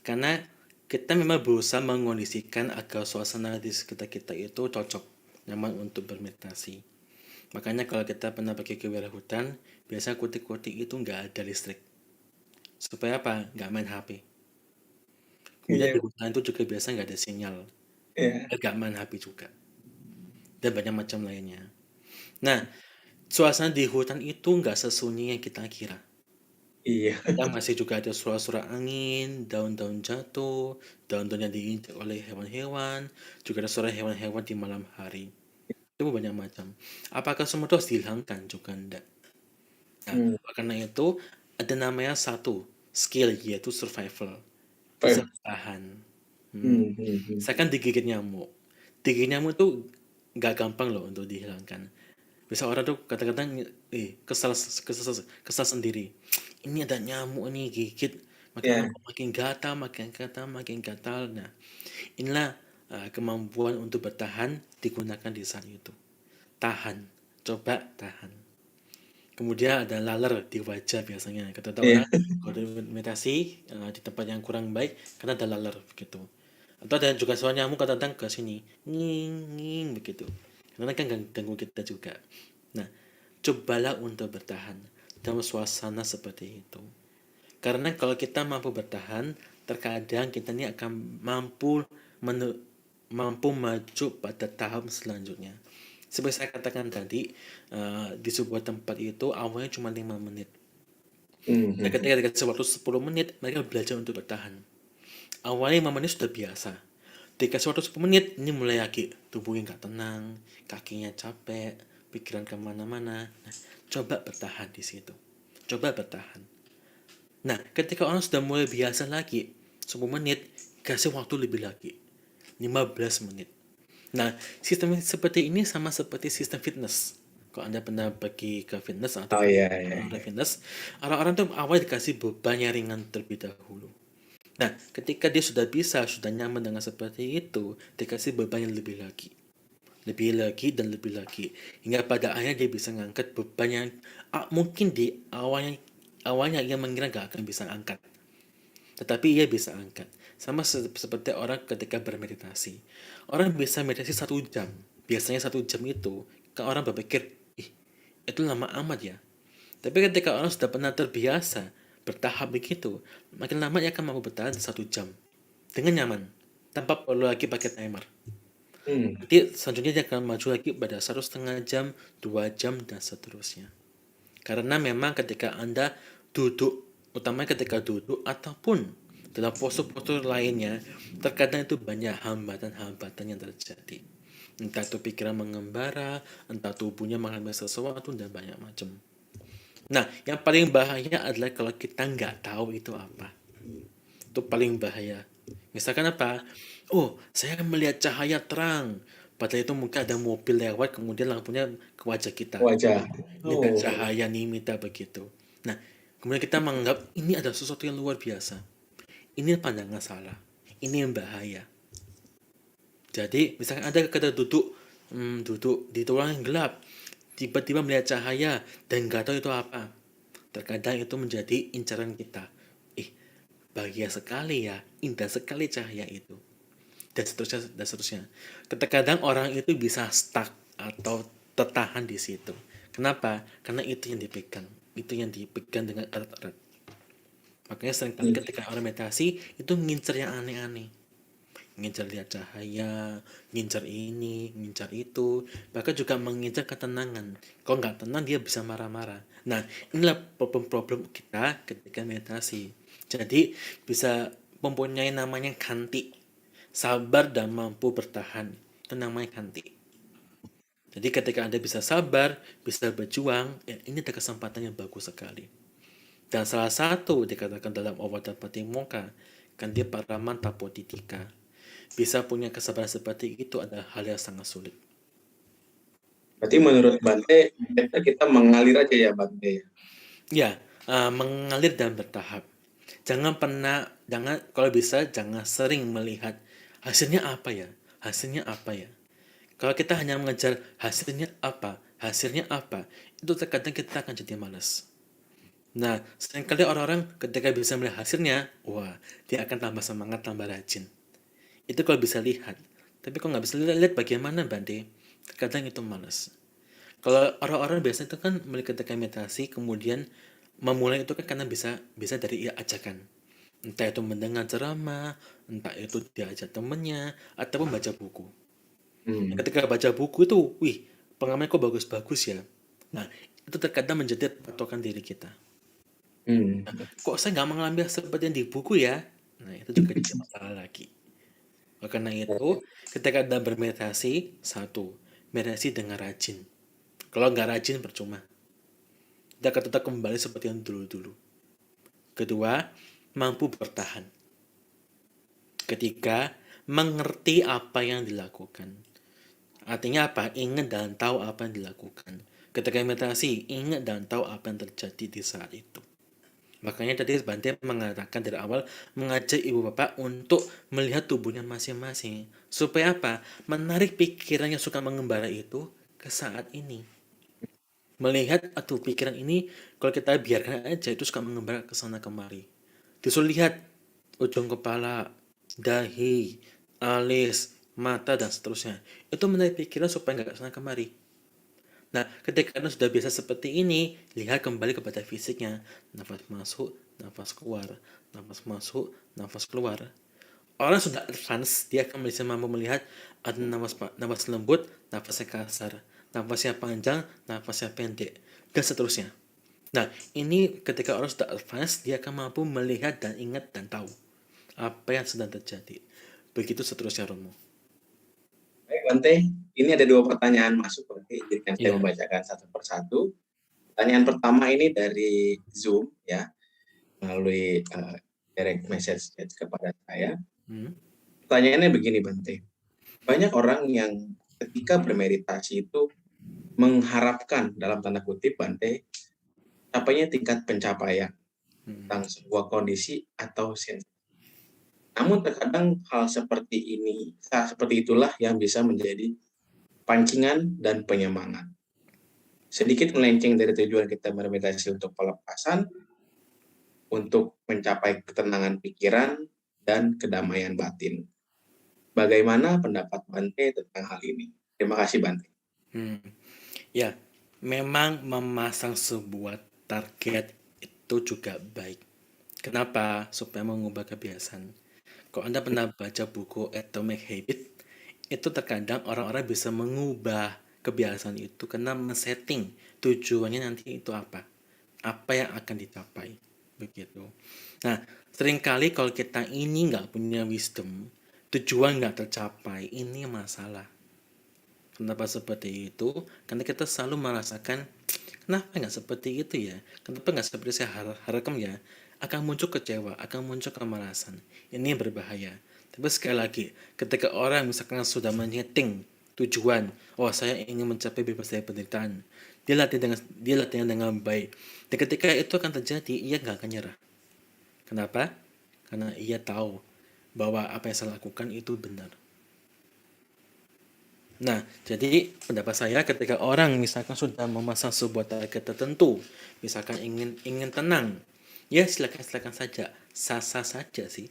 Karena kita memang berusaha mengondisikan agar suasana di sekitar kita itu cocok, nyaman untuk bermeditasi. Makanya kalau kita pernah pergi ke wilayah hutan, biasa kutik-kutik itu nggak ada listrik. Supaya apa? Nggak main HP. Kemudian di Iya, hutan itu juga biasa nggak ada sinyal. iya, Nggak main HP juga. Dan banyak macam lainnya. Nah, suasana di hutan itu nggak sesunyi yang kita kira. iya, Kadang masih juga ada suara-suara angin, daun-daun jatuh, daun-daun yang diinjak oleh hewan-hewan, juga ada suara hewan-hewan di malam hari. Itu banyak macam. Apakah semua itu harus dihilangkan? Juga enggak. Nah, hmm, karena itu ada namanya satu skill yaitu survival. Bisa Pak. bertahan. Hmm, hmm, hmm. Saya kan digigit nyamuk. Digigit nyamuk itu nggak gampang loh untuk dihilangkan. Bisa orang tuh kadang-kadang kesal sendiri. Ini ada nyamuk nih gigit, makin lama Ya, kok makin gatal, makin gatal, makin gatal. Nah, inilah kemampuan untuk bertahan digunakan di saat itu. Tahan, coba tahan. Kemudian ada laler di wajah biasanya. Kata iya, orang kalau meditasi di tempat yang kurang baik karena ada laler begitu. Atau ada juga suara nyamuk kadang-kadang ke sini, nging nging begitu. Karena kan ganggu kita juga. Nah, cobalah untuk bertahan dalam suasana seperti itu. Karena kalau kita mampu bertahan, terkadang kita ini akan mampu maju pada tahap selanjutnya. Seperti saya katakan tadi, di sebuah tempat itu awalnya cuma 5 menit. hmm, Dan hmm. ketika dikasih waktu 10 menit, mereka belajar untuk bertahan. Awalnya 5 menit sudah biasa. Dikasih waktu 10 menit, ini mulai lagi. Tubuhnya nggak tenang, kakinya capek, pikiran kemana-mana. Nah, coba bertahan di situ. Coba bertahan. Nah, ketika orang sudah mulai biasa lagi, 10 menit, kasih waktu lebih lagi. 15 menit. Nah, sistem seperti ini sama seperti sistem fitness. Kalau Anda pernah pergi ke fitness atau Oh iya, iya, olahraga iya. fitness, orang-orang tuh awal dikasih beban yang ringan terlebih dahulu. Nah, ketika dia sudah bisa, sudah nyaman dengan seperti itu, dikasih beban yang lebih lagi. Lebih lagi dan lebih lagi. Hingga pada akhirnya dia bisa ngangkat beban yang mungkin di awalnya ia mengira gak akan bisa angkat. Tetapi ia bisa angkat. Sama seperti orang ketika bermeditasi. Orang bisa meditasi 1 jam. Biasanya 1 jam itu, kan orang berpikir, ih, itu lama amat ya. Tapi ketika orang sudah pernah terbiasa bertahap begitu, makin lama ia akan mampu bertahan 1 jam dengan nyaman, tanpa perlu lagi pakai timer. Hmm, Nanti selanjutnya dia akan maju lagi pada 1,5 jam, 2 jam, dan seterusnya. Karena memang ketika Anda duduk, utamanya ketika duduk ataupun dalam postur-postur lainnya, terkadang itu banyak hambatan-hambatan yang terjadi. Entah itu pikiran mengembara, entah tubuhnya mengalami sesuatu, dan banyak macam. Nah, yang paling bahaya adalah kalau kita nggak tahu itu apa. Itu paling bahaya. Misalkan apa? Oh, saya melihat cahaya terang. Padahal itu mungkin ada mobil lewat, kemudian lampunya ke wajah kita. wajah. Ini ada Oh, cahaya nimita begitu. Nah, kemudian kita menganggap ini ada sesuatu yang luar biasa. Ini pandangan salah. Ini yang bahaya. Jadi, misalkan ada kita duduk di ruang yang gelap, tiba-tiba melihat cahaya dan nggak tahu itu apa. Terkadang itu menjadi incaran kita. Ih, bahagia sekali ya, indah sekali cahaya itu. Dan seterusnya, dan seterusnya. Terkadang orang itu bisa stuck atau tertahan di situ. Kenapa? Karena itu yang dipegang. Itu yang dipegang dengan erat-erat. Makanya seringkali hmm. ketika orang meditasi itu ngincer yang aneh-aneh. Ngincer lihat cahaya, ngincer ini, ngincer itu, bahkan juga mengincar ketenangan. Kalau nggak tenang dia bisa marah-marah. Nah, inilah problem-problem kita ketika meditasi. Jadi bisa mempunyai namanya kanti, sabar dan mampu bertahan. Itu namanya kanti. Jadi ketika Anda bisa sabar, bisa berjuang, ya ini ada kesempatan yang bagus sekali. Dan salah satu dikatakan dalam Ovada Patimokkha, Kanti Paraman Tapoditika. Bisa punya kesabaran seperti itu adalah hal yang sangat sulit. Berarti menurut Bante, kita mengalir aja ya Bante ya? Ya, mengalir dan bertahap. Jangan kalau bisa jangan sering melihat hasilnya apa ya, hasilnya apa ya. Kalau kita hanya mengejar hasilnya apa, itu terkadang kita akan jadi malas. Nah, seringkali orang-orang ketika bisa melihat hasilnya, wah, dia akan tambah semangat, tambah rajin. Itu kalau bisa lihat. Tapi kalau nggak bisa lihat bagaimana, Bante? Terkadang itu malas. Kalau orang-orang biasa itu kan ketika meditasi, kemudian memulai itu kan karena bisa dari ajakan. Entah itu mendengar ceramah, entah itu diajak temennya, ataupun baca buku. Hmm. Ketika baca buku itu, wih, pengalaman kok bagus-bagus ya. Nah, itu terkadang menjadi patokan diri kita. Hmm. Kok saya nggak mengalami seperti yang di buku ya? Nah, itu juga jadi masalah lagi. Oleh karena itu, ketika Anda bermeditasi, satu, meditasi dengan rajin. Kalau nggak rajin, percuma. Dia akan tetap kembali seperti yang dulu-dulu. Kedua, mampu bertahan. Ketiga, mengerti apa yang dilakukan. Artinya apa? Ingat dan tahu apa yang dilakukan. Ketika meditasi, ingat dan tahu apa yang terjadi di saat itu. Makanya tadi Bante mengatakan dari awal mengajak ibu bapak untuk melihat tubuhnya masing-masing. Supaya apa? Menarik pikiran yang suka mengembara itu ke saat ini. Melihat pikiran ini kalau kita biarkan aja itu suka mengembara ke sana kemari. Disuruh lihat ujung kepala, dahi, alis, mata dan seterusnya. Itu menarik pikiran supaya nggak ke sana kemari. Nah, ketika Anda sudah biasa seperti ini, lihat kembali kepada fisiknya. Nafas masuk, nafas keluar, nafas masuk, nafas keluar. Orang sudah advance, dia akan bisa mampu melihat ada nafas lembut, nafasnya kasar, nafasnya panjang, nafasnya pendek, dan seterusnya. Nah, ini ketika orang sudah advance, dia akan mampu melihat dan ingat dan tahu apa yang sedang terjadi. Begitu seterusnya, Romo. Baik Bante, ini ada 2 pertanyaan masuk, Bante. Izinkan saya Iya. membacakan satu persatu. Pertanyaan pertama ini dari Zoom ya, melalui direct message chat kepada saya. Pertanyaannya begini Bante, banyak orang yang ketika bermeditasi itu mengharapkan dalam tanda kutip Bante, capainya tingkat pencapaian tentang sebuah kondisi atau sensasi. Namun terkadang hal seperti itulah yang bisa menjadi pancingan dan penyemangat. Sedikit melenceng dari tujuan kita bermeditasi untuk pelepasan, untuk mencapai ketenangan pikiran dan kedamaian batin. Bagaimana pendapat Bante tentang hal ini? Terima kasih Bante. Ya, memang memasang sebuah target itu juga baik. Kenapa? Supaya mengubah kebiasaan. Kalau Anda pernah baca buku Atomic Habit, itu terkadang orang-orang bisa mengubah kebiasaan itu karena men-setting tujuannya nanti itu apa. Apa yang akan dicapai. Begitu. Nah, seringkali kalau kita ini nggak punya wisdom, tujuan nggak tercapai, ini masalah. Kenapa seperti itu? Karena kita selalu merasakan, kenapa nggak seperti itu ya? Kenapa nggak seperti saya harapkan ya? Akan muncul kecewa, akan muncul kemalasan. Ini berbahaya. Tapi sekali lagi, ketika orang misalkan sudah menyeting tujuan, oh saya ingin mencapai bebas dari penderitaan, dia latihan dengan baik. Dan ketika itu akan terjadi, ia nggak akan nyerah. Kenapa? Karena ia tahu bahwa apa yang saya lakukan itu benar. Nah, jadi pendapat saya ketika orang misalkan sudah memasang sebuah target tertentu, misalkan ingin tenang, ya silakan saja, sah-sah saja sih.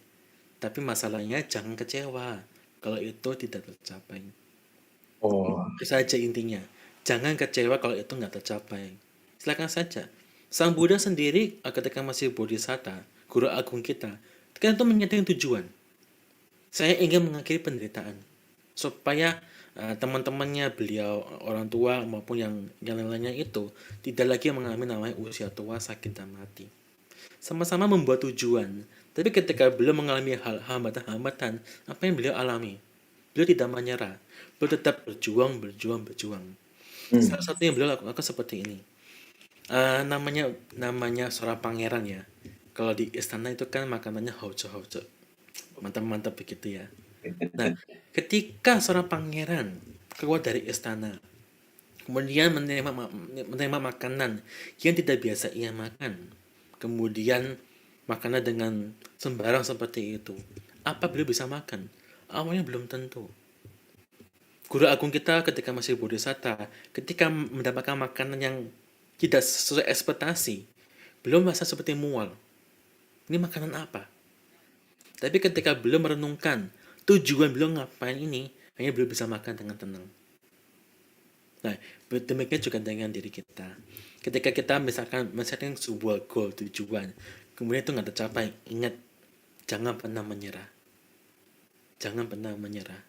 Tapi masalahnya jangan kecewa kalau itu tidak tercapai. Itu saja intinya. Jangan kecewa kalau itu nggak tercapai. Silakan saja. Sang Buddha sendiri ketika masih bodhisatta, guru agung kita, kan itu menyatakan tujuan. Saya ingin mengakhiri penderitaan supaya teman-temannya beliau, orang tua maupun yang lain-lainnya itu tidak lagi mengalami namanya usia tua, sakit dan mati. Sama-sama membuat tujuan, tapi ketika beliau mengalami hal hambatan-hambatan, apa yang beliau alami? Beliau tidak menyerah, beliau tetap berjuang. Salah satu yang beliau lakukan seperti ini. Namanya seorang pangeran ya. Kalau di istana itu kan makanannya hojo-hojo, mantap-mantap begitu ya. Nah, ketika seorang pangeran keluar dari istana, Kemudian menerima makanan yang tidak biasa ia makan. Kemudian makanan dengan sembarang seperti itu. Apa beliau bisa makan? Awalnya belum tentu. Guru agung kita ketika masih bodhisatta, ketika mendapatkan makanan yang tidak sesuai ekspektasi, beliau merasa seperti mual. Ini makanan apa? Tapi ketika beliau merenungkan tujuan beliau ngapain ini, hanya beliau bisa makan dengan tenang. Nah, demikian juga dengan diri kita. Ketika kita misalkan men-setting sebuah goal, tujuan, kemudian itu nggak tercapai, ingat, jangan pernah menyerah. Jangan pernah menyerah.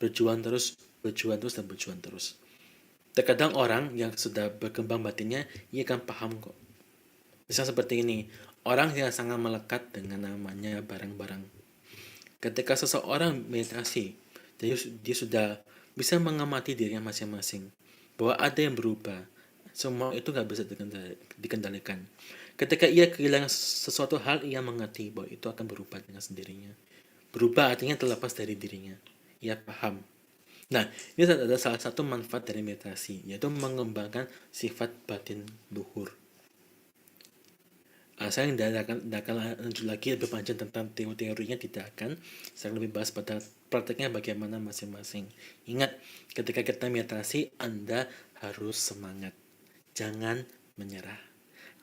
Berjuang terus, dan berjuang terus. Terkadang orang yang sudah berkembang batinnya, ia akan paham kok. Misalnya seperti ini, orang yang sangat melekat dengan namanya barang-barang. Ketika seseorang meditasi, dia sudah bisa mengamati dirinya masing-masing, bahwa ada yang berubah. Semua itu nggak bisa dikendalikan. Ketika ia kehilangan sesuatu hal, ia mengerti bahwa itu akan berubah dengan sendirinya. Berubah artinya terlepas dari dirinya. Ia paham. Nah, ini adalah salah satu manfaat dari meditasi, yaitu mengembangkan sifat batin luhur. Saya tidak akan lanjut lagi lebih panjang tentang teorinya, tidak akan. Saya lebih bahas pada prakteknya bagaimana masing-masing. Ingat, ketika kita meditasi, Anda harus semangat. Jangan menyerah.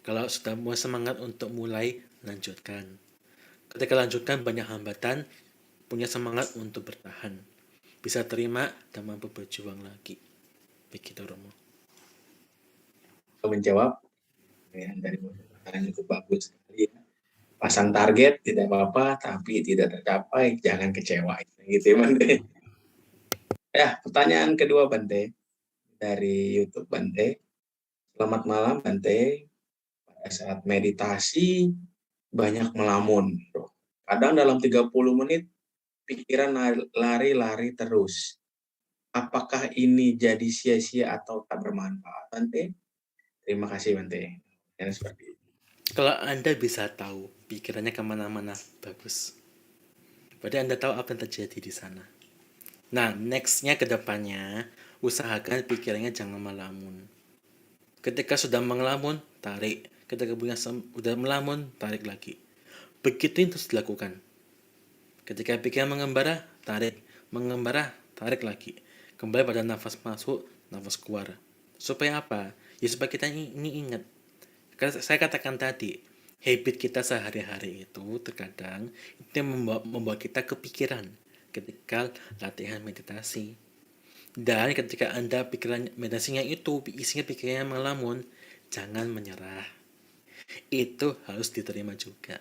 Kalau sudah mau semangat untuk mulai, lanjutkan. Ketika lanjutkan banyak hambatan, punya semangat untuk bertahan. Bisa terima dan mampu berjuang lagi. Begitu, Romo. Menjawab yang dari yang cukup bagus sekali. Pasang target tidak apa-apa, tapi tidak tercapai jangan kecewa. Gitu ya, Bante. Ya, pertanyaan kedua Bante dari YouTube Bante. Selamat malam Bante. Pada saat meditasi banyak melamun. Kadang dalam 30 menit pikiran lari-lari terus. Apakah ini jadi sia-sia atau tak bermanfaat Bante? Terima kasih Bante. Yang seperti itu. Kalau Anda bisa tahu pikirannya kemana-mana, bagus. Berarti Anda tahu apa yang terjadi di sana. Nah, next-nya ke depannya, usahakan pikirannya jangan melamun. Ketika sudah melamun, tarik. Ketika sudah melamun, tarik lagi. Begitu itu terus dilakukan. Ketika pikiran mengembara, tarik. Mengembara, tarik lagi. Kembali pada nafas masuk, nafas keluar. Supaya apa? Ya supaya kita ini ingat. Saya katakan tadi, habit kita sehari-hari itu terkadang itu yang membawa kita kepikiran ketika latihan meditasi. Dan ketika Anda pikiran meditasinya itu isinya pikirannya melamun, jangan menyerah. Itu harus diterima juga.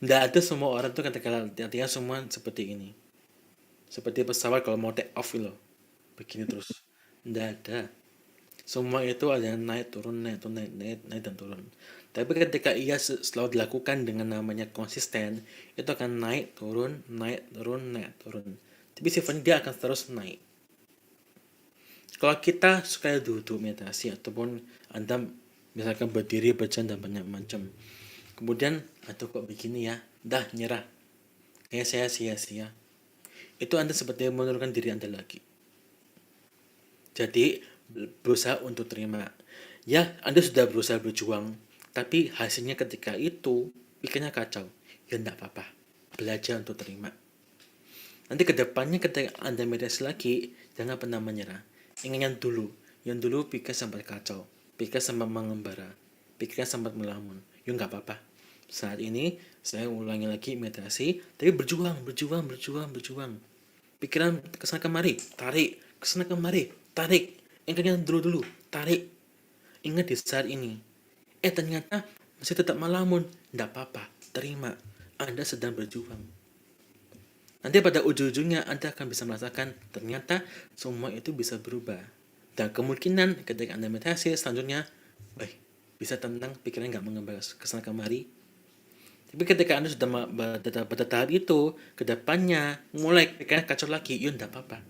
Tidak ada semua orang tuh ketika latihan semua seperti ini. Seperti pesawat kalau mau take off loh. Begini terus. Tidak ada. Semua itu ada yang naik turun naik dan turun. Tapi ketika ia selalu dilakukan dengan namanya konsisten, itu akan naik turun. Tapi sifatnya dia akan terus naik. Kalau kita suka duduk meditasi ataupun Anda misalkan berdiri berjalan dan banyak macam, kemudian atau kok begini ya, dah nyerah, kayak saya sia-sia, itu Anda seperti menurunkan diri Anda lagi. Jadi berusaha untuk terima. Ya, Anda sudah berusaha berjuang, tapi hasilnya ketika itu pikirnya kacau. Ya enggak apa-apa. Belajar untuk terima. Nanti kedepannya ketika Anda meditasi lagi, jangan pernah menyerah. Ingat yang dulu pikir sempat kacau, pikir sempat mengembara, pikir sempat melamun. Ya enggak apa-apa. Saat ini saya ulangi lagi meditasi, tapi berjuang. Pikiran kesana kemari, tarik, kesana kemari, tarik. Ingatnya dulu, tarik. Ingat di saat ini. Ternyata masih tetap melamun. Tidak apa-apa, terima. Anda sedang berjuang. Nanti pada ujung-ujungnya Anda akan bisa merasakan ternyata semua itu bisa berubah. Dan kemungkinan ketika Anda meditasi selanjutnya, bisa tenang, pikiran nggak mengembara kesana kemari. Tapi ketika Anda sudah pada tahap itu, kedepannya mulai pikiran kacau lagi, ya tidak apa-apa.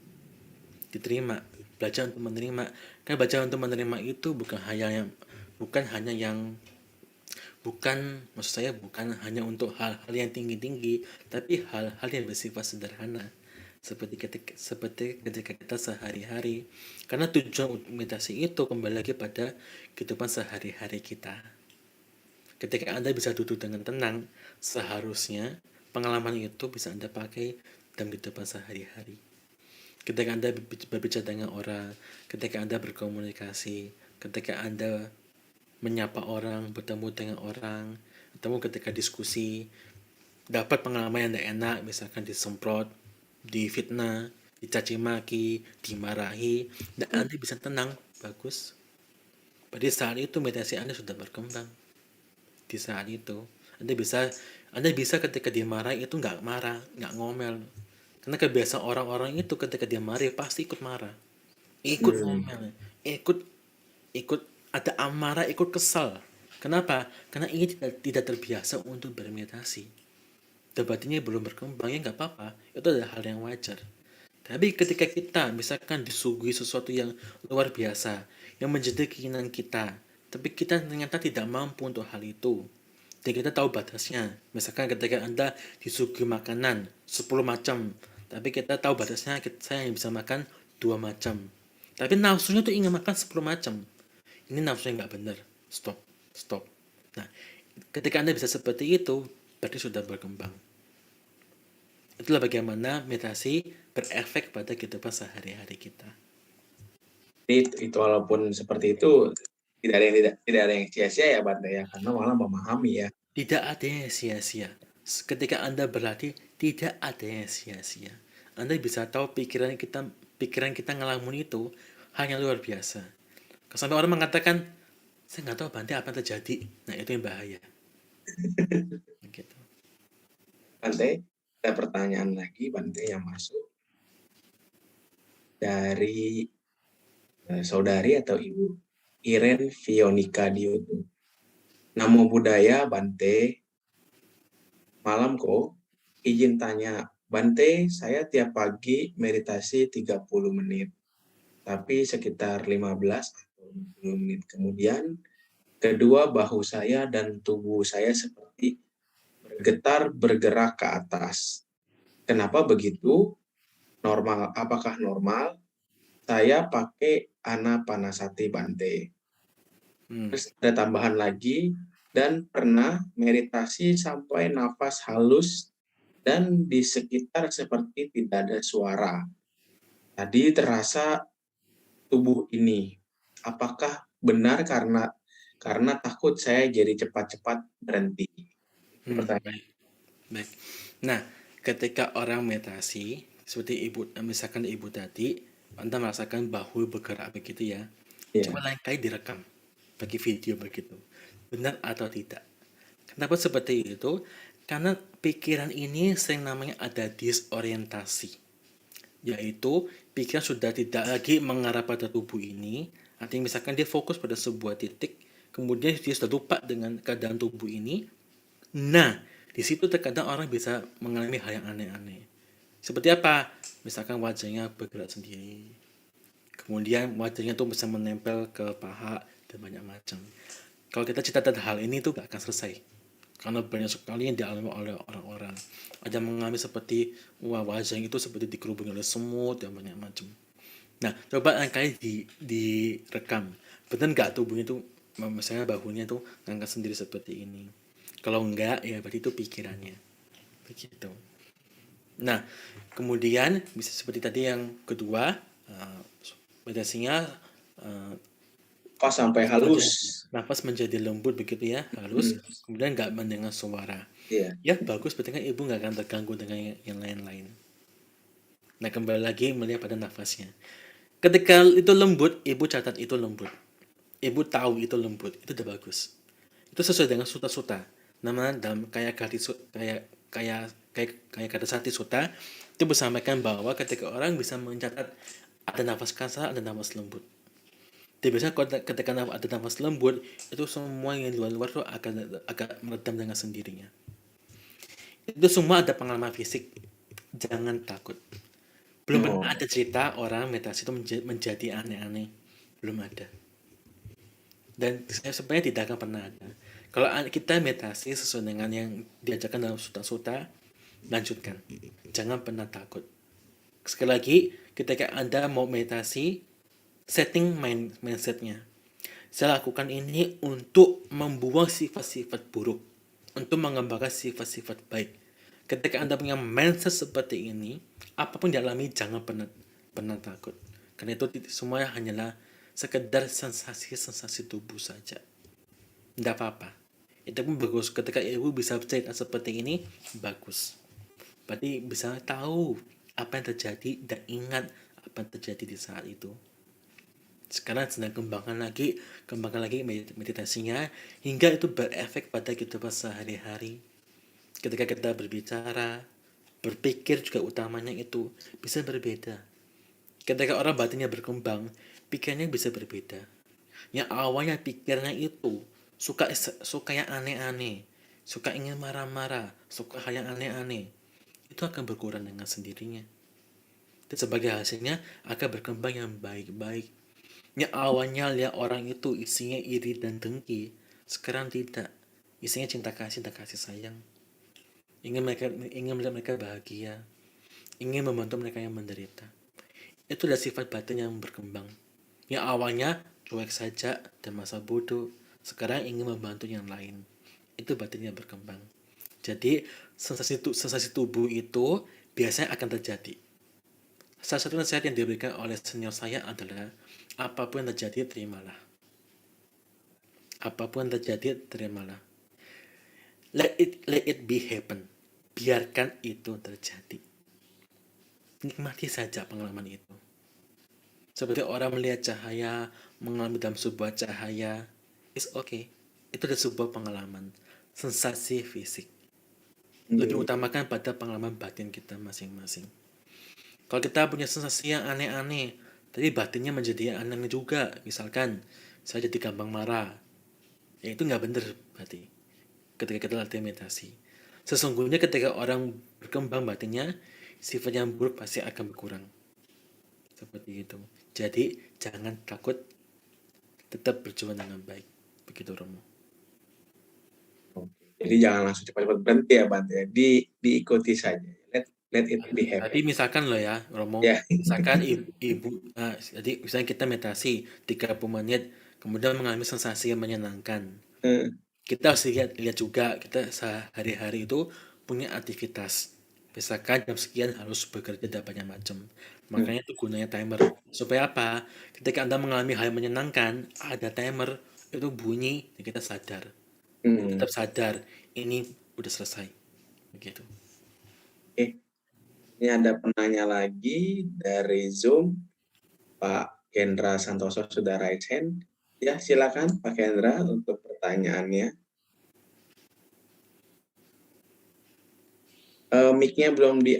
Diterima. Belajar untuk menerima. Karena belajar untuk menerima itu bukan hanya untuk hal-hal yang tinggi-tinggi, tapi hal-hal yang bersifat sederhana. seperti ketika kita sehari-hari. Karena tujuan meditasi itu kembali lagi pada kehidupan sehari-hari kita. Ketika Anda bisa duduk dengan tenang, seharusnya pengalaman itu bisa Anda pakai dalam kehidupan sehari-hari. Ketika Anda berbicara dengan orang, ketika Anda berkomunikasi, ketika Anda menyapa orang, bertemu dengan orang, atau ketika diskusi, dapat pengalaman yang tidak enak, misalkan disemprot, difitnah, dicaci maki, dimarahi, dan Anda bisa tenang, bagus. Pada saat itu meditasi Anda sudah berkembang. Di saat itu, Anda bisa ketika dimarahi itu nggak marah, nggak ngomel. Karena kebiasaan orang-orang itu ketika dia marah pasti ikut marah, ikut ngomel, ikut ikut ada amarah, ikut kesal. Kenapa? Karena ini tidak terbiasa untuk bermeditasi. Debatnya belum berkembang, ya nggak apa-apa. Itu adalah hal yang wajar. Tapi ketika kita misalkan disuguhi sesuatu yang luar biasa, yang menjadi keinginan kita, tapi kita ternyata tidak mampu untuk hal itu, dan kita tahu batasnya. Misalkan ketika Anda disuguhi makanan 10 macam, tapi kita tahu batasnya, saya hanya bisa makan 2 macam. Tapi nafsunya tuh ingin makan 10 macam. Ini nafsunya nggak benar. Stop. Nah, ketika Anda bisa seperti itu, berarti sudah berkembang. Itulah bagaimana meditasi berefek pada kehidupan sehari-hari kita. Itu walaupun seperti itu tidak ada yang sia-sia ya Bante ya, karena malah memahami ya. Tidak ada yang sia-sia. Ketika Anda berlatih, tidak ada yang sia-sia. Anda bisa tahu pikiran kita ngelamun itu hal yang luar biasa. Sampai orang mengatakan, saya nggak tahu Bante apa yang terjadi. Nah, itu yang bahaya. Gitu. Bante, ada pertanyaan lagi Bante yang masuk dari saudari atau ibu Iren Fionika di YouTube. Namo Buddhaya Bante, malam kok, izin tanya, Bante, saya tiap pagi meditasi 30 menit, tapi sekitar 15 atau 20 menit kemudian, kedua bahu saya dan tubuh saya seperti bergetar bergerak ke atas. Kenapa begitu? Normal? Apakah normal? Saya pakai Anapanasati Bante. Terus ada tambahan lagi, dan pernah meditasi sampai nafas halus dan di sekitar seperti tidak ada suara. Tadi terasa tubuh ini. Apakah benar karena takut saya jadi cepat-cepat berhenti? Baik. Nah, ketika orang meditasi, seperti misalkan ibu tadi, Anda merasakan bahu bergerak begitu ya. Coba lain kali direkam, pakai video begitu. Benar atau tidak? Kenapa seperti itu? Karena pikiran ini sering namanya ada disorientasi. Yaitu pikiran sudah tidak lagi mengarah pada tubuh ini. Artinya misalkan dia fokus pada sebuah titik, kemudian dia sudah lupa dengan keadaan tubuh ini. Nah, di situ terkadang orang bisa mengalami hal yang aneh-aneh. Seperti apa? Misalkan wajahnya bergerak sendiri. Kemudian wajahnya tuh bisa menempel ke paha dan banyak macam. Kalau kita cerita tentang hal ini tuh gak akan selesai. Karena banyak sekali yang dialami oleh orang-orang. Ada yang mengalami seperti wajah itu seperti dikerubungi oleh semut dan banyak macam. Nah, coba kali direkam. Benar nggak tubuhnya itu, misalnya bahunya tuh ngangkat sendiri seperti ini. Kalau enggak, ya berarti itu pikirannya. Begitu. Nah, kemudian bisa seperti tadi yang kedua, meditasinya nafas sampai halus. Nafas menjadi lembut begitu ya, halus. Kemudian nggak mendengar suara. Ya bagus, berarti kan ibu nggak akan terganggu dengan yang lain-lain. Nah, kembali lagi melihat pada nafasnya. Ketika itu lembut, ibu catat itu lembut. Ibu tahu itu lembut, itu udah bagus. Itu sesuai dengan suta-suta. Nama dalam kayak kata Sati Suta itu bersampaikan bahwa ketika orang bisa mencatat ada nafas kasar, ada nafas lembut. Jadi biasanya ketika ada nafas lembut, itu semua yang luar-luar tuh agak meredam dengan sendirinya. Itu semua ada pengalaman fisik. Jangan takut. Belum pernah ada cerita orang meditasi itu menjadi aneh-aneh. Belum ada. Dan sebenarnya tidak akan pernah ada. Kalau kita meditasi sesuai dengan yang diajarkan dalam suta-suta, lanjutkan. Jangan pernah takut. Sekali lagi, ketika Anda mau meditasi, setting mindsetnya. Saya lakukan ini untuk membuang sifat-sifat buruk, untuk mengembangkan sifat-sifat baik. Ketika Anda punya mindset seperti ini, apapun dialami jangan pernah takut. Karena itu semuanya hanyalah sekedar sensasi-sensasi tubuh saja. Tidak apa-apa. Itu pun bagus. Ketika ibu bisa cerita seperti ini, bagus. Berarti bisa tahu apa yang terjadi dan ingat apa yang terjadi di saat itu. Sekarang sedang kembangkan lagi meditasinya hingga itu berefek pada kehidupan sehari-hari. Ketika kita berbicara, berpikir juga utamanya itu bisa berbeda. Ketika orang batinnya berkembang, pikirannya bisa berbeda. Yang awalnya pikirannya itu suka yang aneh-aneh, suka ingin marah-marah, suka hal yang aneh-aneh, itu akan berkurang dengan sendirinya. Dan sebagai hasilnya akan berkembang yang baik-baik. Yang awalnya lihat orang itu isinya iri dan dengki, sekarang tidak. Isinya cinta kasih sayang. Ingin melihat mereka bahagia, ingin membantu mereka yang menderita. Itu adalah sifat batin yang berkembang. Yang awalnya cuek saja dan masa bodoh, sekarang ingin membantu yang lain. Itu batin yang berkembang. Jadi sensasi tubuh itu biasanya akan terjadi. Salah satu nasihat yang diberikan oleh senior saya adalah apapun yang terjadi terimalah. Apapun yang terjadi terimalah. Let it be happen. Biarkan itu terjadi. Nikmati saja pengalaman itu. Seperti orang melihat cahaya, mengalami dalam sebuah cahaya, it's okay. Itu adalah sebuah pengalaman, sensasi fisik. Lebih utamakan pada pengalaman batin kita masing-masing. Kalau kita punya sensasi yang aneh-aneh, tapi batinnya menjadi aneh juga. Misalkan, saya jadi gampang marah. Ya itu nggak benar berarti. Ketika kita latihan meditasi. Sesungguhnya ketika orang berkembang batinnya, sifat yang buruk pasti akan berkurang. Seperti itu. Jadi, jangan takut, tetap berjuang dengan baik. Begitu, Romo. Jadi jangan langsung cepat-cepat berhenti ya, Bante. Diikuti saja. Let it be happy. Tadi misalkan loh ya, Romo. Ya. Misalkan jadi misalnya kita meditasi 30 menit, kemudian mengalami sensasi yang menyenangkan. Kita harus lihat juga, kita sehari-hari itu punya aktivitas. Misalkan jam sekian harus bekerja dan banyak macam. Makanya itu gunanya timer. Supaya apa? Ketika Anda mengalami hal yang menyenangkan, ada timer, itu bunyi, dan kita sadar. Tetap sadar, ini udah selesai. Begitu. Oke. Ini ada penanya lagi dari Zoom. Pak Hendra Santoso sudah raise hand. Ya, silakan Pak Hendra untuk pertanyaannya. Mic-nya belum di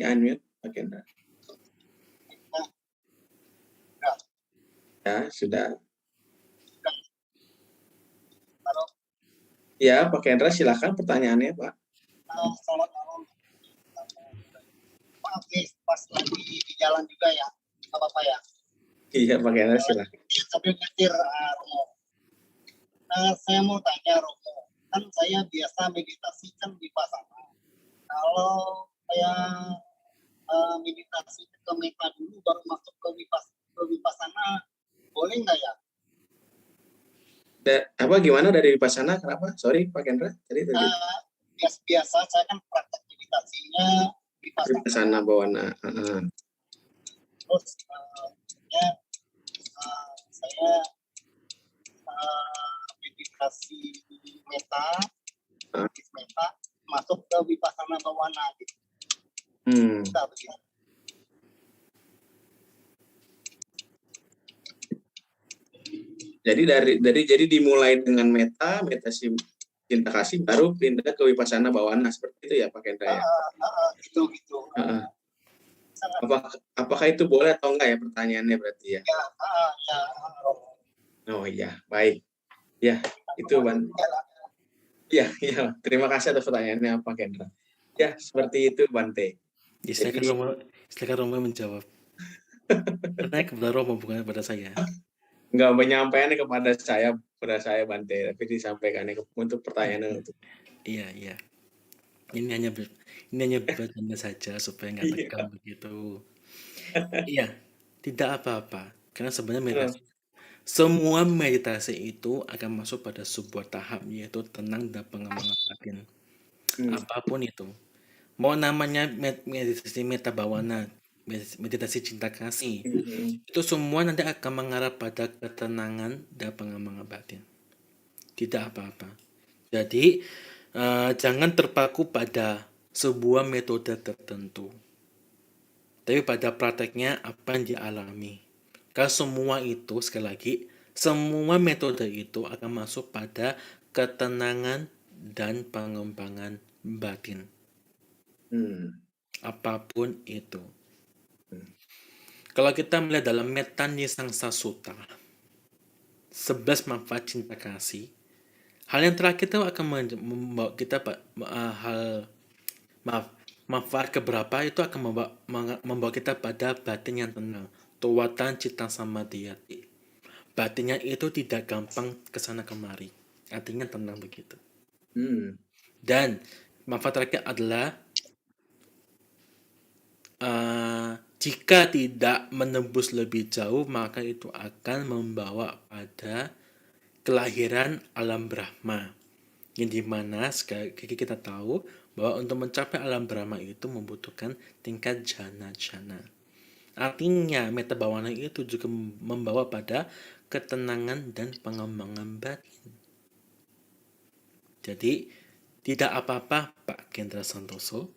unmute, Pak Hendra. Ya, sudah. Ya, Pak Hendra, silakan pertanyaannya, Pak. Selamat malam. Maaf nih, pas lagi di jalan juga ya, nggak apa-apa ya. Iya, Pak Hendra, silakan. Sambil nyetir, Romo. Saya mau tanya, Romo. Kan saya biasa meditasi kan vipassana. Kalau saya meditasi ke metta dulu, baru masuk ke vipassana, boleh nggak ya? Gimana dari vipassana? Kenapa? Sorry, Pak Hendra. Biasa saya kan praktek meditasinya vipassana bawana. Terus saya meditasi metta masuk ke vipassana bawana gitu. Jadi dimulai dengan meditasi cinta kasih, baru pindah ke vipassana bawana, seperti itu ya Pak Hendra ya? Gitu. Apakah itu boleh atau enggak ya pertanyaannya berarti ya? Ya. Oh iya, baik. Ya, itu Bang. Ya, terima kasih atas pertanyaannya Pak Hendra. Ya, seperti itu Bante. Silakan Romo menjawab. Pertanyaan kepada Romo, bukan kepada saya. Enggak menyampaikannya kepada saya Bante, tapi disampaikannya untuk pertanyaan untuk. Iya. Ini hanya ini hanya bercanda saja supaya nggak tegang Iya. begitu. Iya, tidak apa-apa. Karena sebenarnya Heeh. semua meditasi itu akan masuk pada sebuah tahap yaitu tenang dan pengembangan batin. Hmm. Apapun itu. Mau namanya meditasi meta bawana, meditasi cinta kasih, Hmm. itu semua nanti akan mengarah pada ketenangan dan pengembangan batin. Tidak apa-apa. Jadi, jangan terpaku pada sebuah metode tertentu, tapi pada prakteknya apa yang dialami. Karena semua itu, sekali lagi, semua metode itu akan masuk pada ketenangan dan pengembangan batin. Hmm. Apapun itu. Hmm. Kalau kita melihat dalam Metta Nisangsa Sutta, 11 manfaat cinta kasih, hal yang terakhir itu akan membawa kita maaf, manfaat keberapa itu akan membawa kita pada batin yang tenang. Tuwatan cita samadhiyati. Batinnya itu tidak gampang kesana kemari. Artinya tenang begitu. Hmm. Dan manfaat terakhir adalah jika tidak menembus lebih jauh, maka itu akan membawa pada kelahiran alam Brahma. Yang dimana sekali kita tahu bahwa untuk mencapai alam Brahma itu membutuhkan tingkat jana-jana. Artinya meta bawana itu juga membawa pada ketenangan dan pengembangan batin. Jadi tidak apa-apa Pak Kendra Santoso,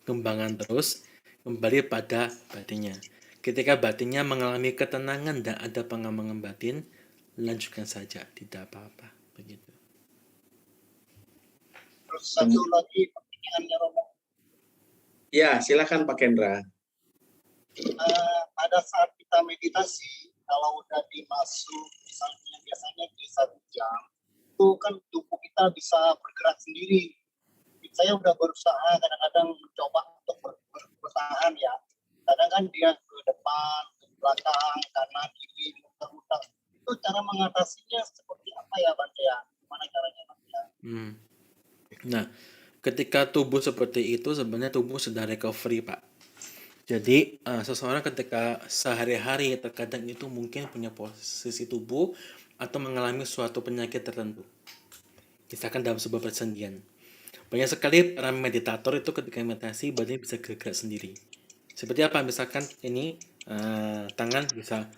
kembangan terus kembali pada batinnya. Ketika batinnya mengalami ketenangan dan ada pengembangan batin, lanjutkan saja, tidak apa-apa. Begitu. Terus satu lagi pertanyaannya Romo, Ya, silakan Pak Kendra. pada saat kita meditasi, kalau udah dimasuk misalnya biasanya di 1 jam, itu kan tubuh kita bisa bergerak sendiri. Saya udah berusaha kadang-kadang mencoba untuk bertahan ya. Kadang kan dia ke depan, ke belakang, kanan, kiri, muter-muter. Itu cara mengatasinya seperti apa ya Bang ya? Gimana caranya Bang ya? Nah, ketika tubuh seperti itu sebenarnya tubuh sedang recovery, Pak. Jadi, seseorang ketika sehari-hari terkadang itu mungkin punya posisi tubuh atau mengalami suatu penyakit tertentu. Misalkan dalam sebuah persendian. Banyak sekali para meditator itu ketika meditasi badannya bisa gerak sendiri. Seperti apa? Misalkan ini tangan bisa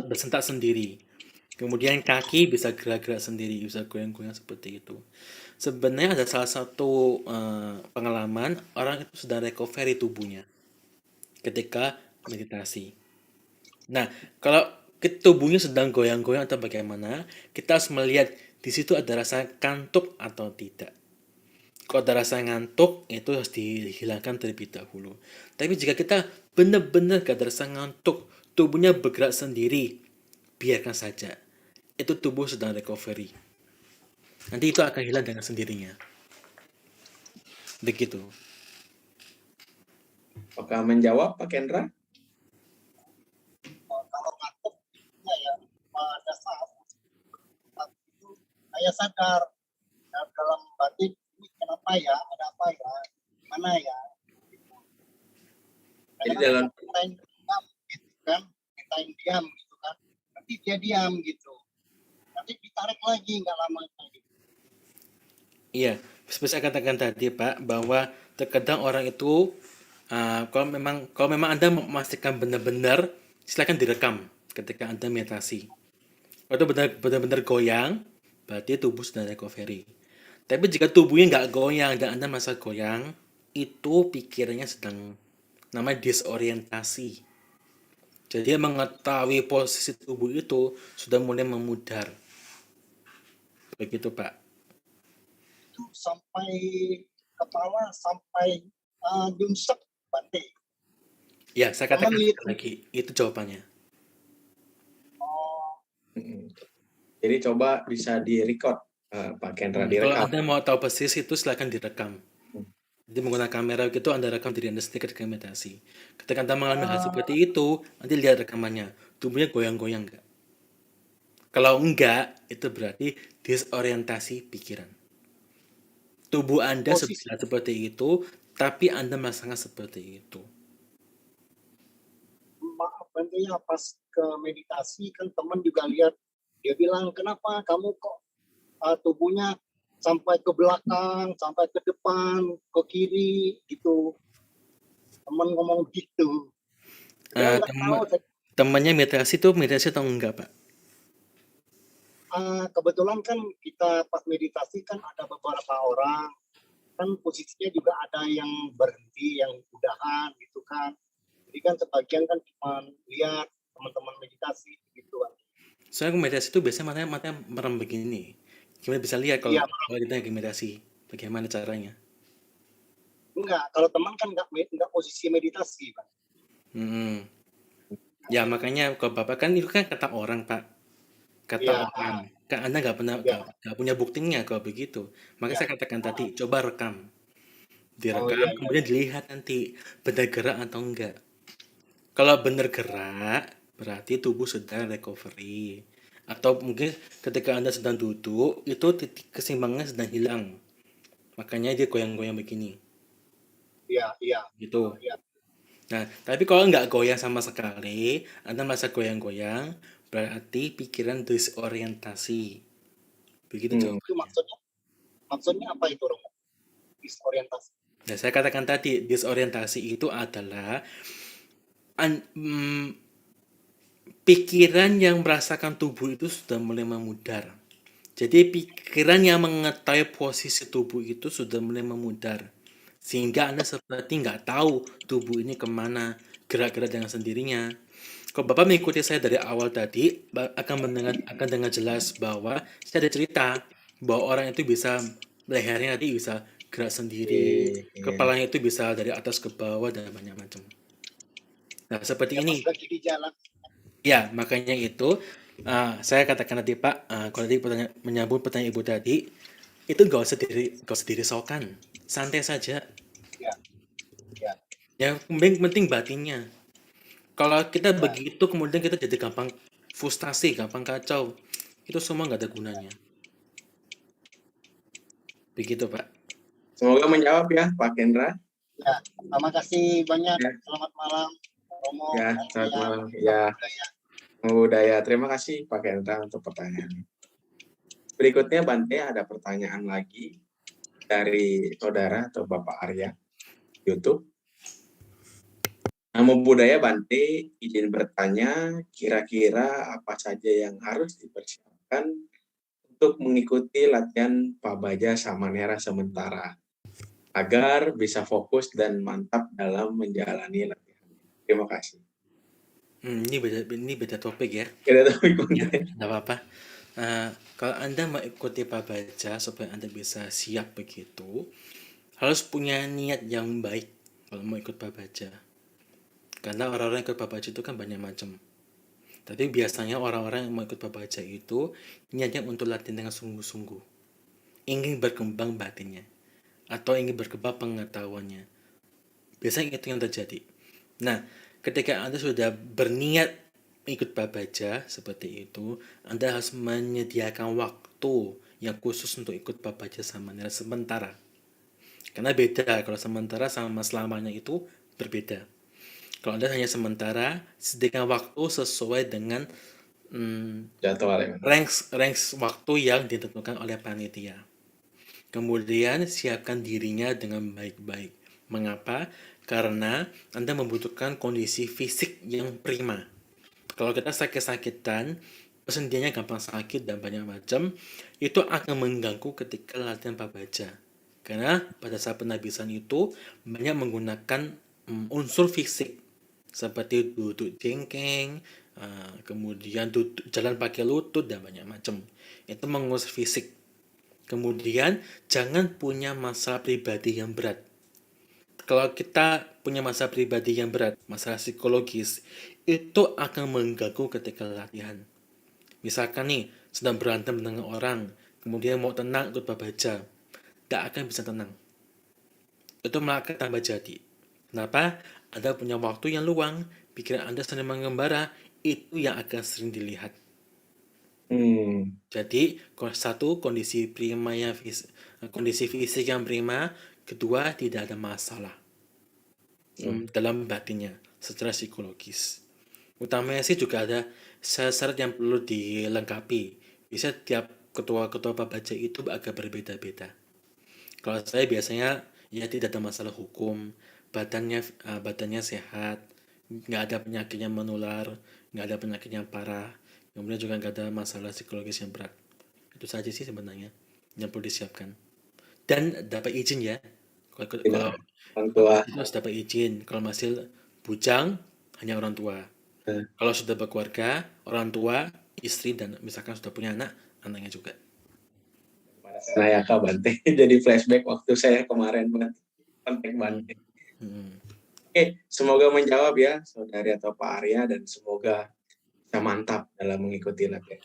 bersentak sendiri. Kemudian kaki bisa gerak-gerak sendiri, bisa goyang-goyang seperti itu. Sebenarnya ada salah satu pengalaman orang itu sedang recovery tubuhnya ketika meditasi. Nah, kalau tubuhnya sedang goyang-goyang atau bagaimana, kita harus melihat di situ ada rasa kantuk atau tidak. Kalau ada rasa ngantuk, itu harus dihilangkan terlebih dahulu. Tapi jika kita benar-benar gak ada rasa ngantuk, tubuhnya bergerak sendiri, biarkan saja. Itu tubuh sedang recovery. Nanti itu akan hilang dengan sendirinya. Begitu. Apakah menjawab Pak Kendra? Kalau ngantuk ya pada saat itu saya sadar dalam batin ini kenapa ya, ada apa ya, gimana ya. Jadi dalam kita yang diam gitu kan, kita yang diam gitu kan, nanti dia diam gitu, nanti ditarik lagi nggak lama lagi. Iya, seperti saya katakan tadi Pak, bahwa terkadang orang itu kalau memang Anda memastikan benar-benar, silakan direkam ketika Anda meditasi. Kalau itu benar-benar goyang, berarti tubuh sedang recovery. Tapi jika tubuhnya nggak goyang dan Anda merasa goyang, itu pikirannya sedang namanya disorientasi. Jadi mengetahui posisi tubuh itu sudah mulai memudar. Begitu Pak. Itu sampai kepala sampai nyungsep Bante. Ya, saya katakan Teman sekali lagi, itu jawabannya. Jadi coba bisa di-record Pak Kendra, Kalau direkam. Anda mau tahu persis itu silakan direkam. Jadi menggunakan kamera gitu Anda rekam diri Anda sendiri ketika meditasi. Ketika Anda mengalami hal seperti itu, nanti lihat rekamannya. Tubuhnya goyang-goyang enggak? Kalau enggak, itu berarti disorientasi pikiran. Tubuh Anda posisi terlihat seperti itu, tapi Anda merasakan seperti itu. maaf nantinya pas ke meditasi kan teman juga lihat, dia bilang kenapa kamu kok tubuhnya sampai ke belakang, sampai ke depan, ke kiri gitu. Teman ngomong gitu. Ya nggak tahu, Temannya meditasi itu meditasi atau enggak, Pak? kebetulan kan kita pas meditasi kan ada beberapa orang, kan posisinya juga ada yang berhenti, yang udahan gitu kan. Jadi kan sebagian kan cuma lihat teman-teman meditasi gitu kan. Soalnya meditasi itu biasanya matanya merem begini. Gimana bisa lihat kalau Iya, kita lagi meditasi? Bagaimana caranya? enggak. Kalau teman kan enggak posisi meditasi, Pak. Hmm. Ya makanya kalau Bapak kan itu kan kata orang, Pak. Kata Iya, orang. Kan Anda iya, nggak punya buktinya kalau begitu. Makanya iya. saya katakan tadi, coba rekam. Oh Direkam, iya, iya, kemudian dilihat nanti benar gerak atau enggak. Kalau benar gerak, berarti tubuh sedang recovery. Atau mungkin ketika Anda sedang duduk, itu titik keseimbangannya sedang hilang. Makanya dia goyang-goyang begini. iya, iya, Gitu. iya. Nah, tapi kalau nggak goyang sama sekali, Anda merasa goyang-goyang, berarti pikiran disorientasi. Begitu Itu jawabannya. maksudnya apa itu, Romo? Disorientasi. Nah, saya katakan tadi, disorientasi itu adalah pikiran yang merasakan tubuh itu sudah mulai memudar. Jadi pikiran yang mengetahui posisi tubuh itu sudah mulai memudar. Sehingga Anda seperti nggak tahu tubuh ini kemana, gerak-gerak dengan sendirinya. Kalau Bapak mengikuti saya dari awal tadi, akan dengar jelas bahwa saya ada cerita bahwa orang itu bisa lehernya nanti bisa gerak sendiri, Oke. kepalanya itu bisa dari atas ke bawah dan banyak macam. Nah, seperti Ya pas ini. lagi di jalan. Ya, makanya itu saya katakan tadi Pak, kalau tadi menyambung pertanyaan Ibu tadi, itu gak usah dirisaukan, santai saja. Ya, ya, Yang penting batinnya. Kalau kita ya. begitu kemudian kita jadi gampang frustasi, gampang kacau, itu semua nggak ada gunanya. Begitu Pak. Semoga menjawab ya Pak Kendra. Ya, terima kasih banyak. Ya, Selamat malam, Romo, ya, selamat Andrea, malam. Pak Ya, Budaya. budaya. Terima kasih Pak Kendra untuk pertanyaan. Berikutnya Bante ada pertanyaan lagi dari saudara atau Bapak Arya YouTube. Namo Buddhaya Bante, izin bertanya, kira-kira apa saja yang harus dipersiapkan untuk mengikuti latihan Pabaja Samanera sementara agar bisa fokus dan mantap dalam menjalani latihan. Terima kasih. Ini beda topik ya. Kita tahu Ya, Bante. nggak apa-apa. Kalau Anda mengikuti Pabaja supaya Anda bisa siap begitu, harus punya niat yang baik kalau mau ikut Pabaja. Karena orang-orang yang ikut Pabaja itu kan banyak macam. Tapi biasanya orang-orang yang mau ikut Pabaja itu niatnya untuk latihan dengan sungguh-sungguh. Ingin berkembang batinnya. Atau ingin berkembang pengetahuannya. Biasanya itu yang terjadi. Nah, ketika Anda sudah berniat ikut Pabaja seperti itu, Anda harus menyediakan waktu yang khusus untuk ikut Pabaja Samanera sementara. Karena beda, kalau sementara sama selamanya itu berbeda. Kalau Anda hanya sementara, sediakan waktu sesuai dengan Jadwal ya. ranks waktu yang ditentukan oleh panitia. Kemudian siapkan dirinya dengan baik-baik. Mengapa? Karena Anda membutuhkan kondisi fisik yang prima. Kalau kita sakit-sakitan, persendiannya gampang sakit dan banyak macam, itu akan mengganggu ketika latihan Pabaja. Karena pada saat penabisan itu banyak menggunakan unsur fisik seperti duduk jengkeng, kemudian jalan pakai lutut dan banyak macam. Itu mengurus fisik. Kemudian jangan punya masalah pribadi yang berat. Kalau kita punya masalah pribadi yang berat, masalah psikologis, itu akan mengganggu ketika latihan. Misalkan nih, sedang berantem dengan orang, kemudian mau tenang ikut Pabaja, gak akan bisa tenang. Itu malah akan tambah jadi. Kenapa? Anda punya waktu yang luang, pikiran Anda sering mengembara, itu yang akan sering dilihat. Jadi satu, kondisi fisik yang prima, kedua tidak ada masalah dalam batinnya secara psikologis. Utamanya sih juga ada syarat yang perlu dilengkapi. Bisa tiap ketua-ketua Babaja itu agak berbeda-beda. Kalau saya biasanya ya tidak ada masalah hukum, badannya sehat, nggak ada penyakit yang menular, nggak ada penyakit yang parah, kemudian juga nggak ada masalah psikologis yang berat. Itu saja sih sebenarnya yang perlu disiapkan. Dan dapat izin ya. Kalau Orang tua. itu harus dapat izin. Kalau masih bujang, hanya orang tua. Kalau sudah berkeluarga, orang tua, istri, dan misalkan sudah punya anak, anaknya juga. Saya Kak Bante. Jadi flashback waktu saya kemarin kontak Bante. Oke, semoga menjawab ya saudari atau Pak Arya, dan semoga bisa mantap dalam mengikuti latihan.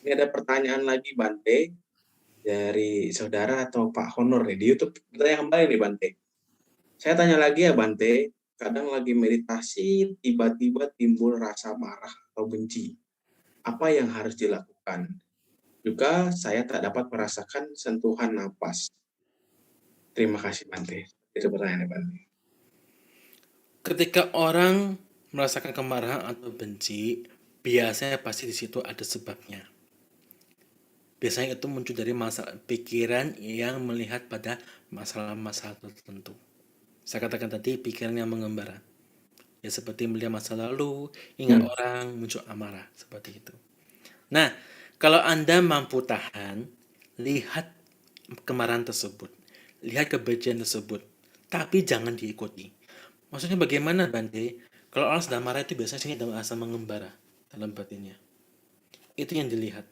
Ini ada pertanyaan lagi Bante dari saudara atau Pak Honor nih di YouTube. Bertanya kembali nih Bante. Saya tanya lagi ya Bante, kadang lagi meditasi tiba-tiba timbul rasa marah atau benci. Apa yang harus dilakukan? Juga saya tak dapat merasakan sentuhan napas. Terima kasih Bante. Itu pertanyaannya Bante. Ketika orang merasakan kemarahan atau benci, biasanya pasti di situ ada sebabnya. Biasanya itu muncul dari masalah pikiran yang melihat pada masalah-masalah tertentu. Saya katakan tadi pikiran yang mengembara. Ya seperti melihat masa lalu, ingat orang, muncul amarah, seperti itu. Nah, kalau Anda mampu tahan, lihat kemarahan tersebut, lihat kebencian tersebut, tapi jangan diikuti. Maksudnya bagaimana Bante? Kalau orang sedang marah itu biasanya sini ada rasa mengembara dalam batinnya. Itu yang dilihat.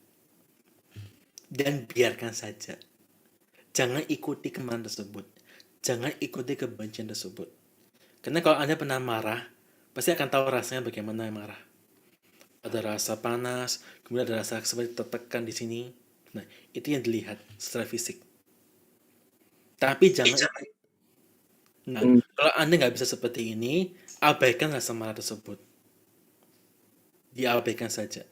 Dan biarkan saja. Jangan ikuti kemarahan tersebut. Jangan ikuti kebencian tersebut. Karena kalau Anda pernah marah, pasti akan tahu rasanya bagaimana marah. Ada rasa panas, kemudian ada rasa seperti tertekan di sini. Nah, itu yang dilihat secara fisik. Tapi jangan. Nah, kalau Anda nggak bisa seperti ini, abaikan rasa marah tersebut. Diabaikan saja.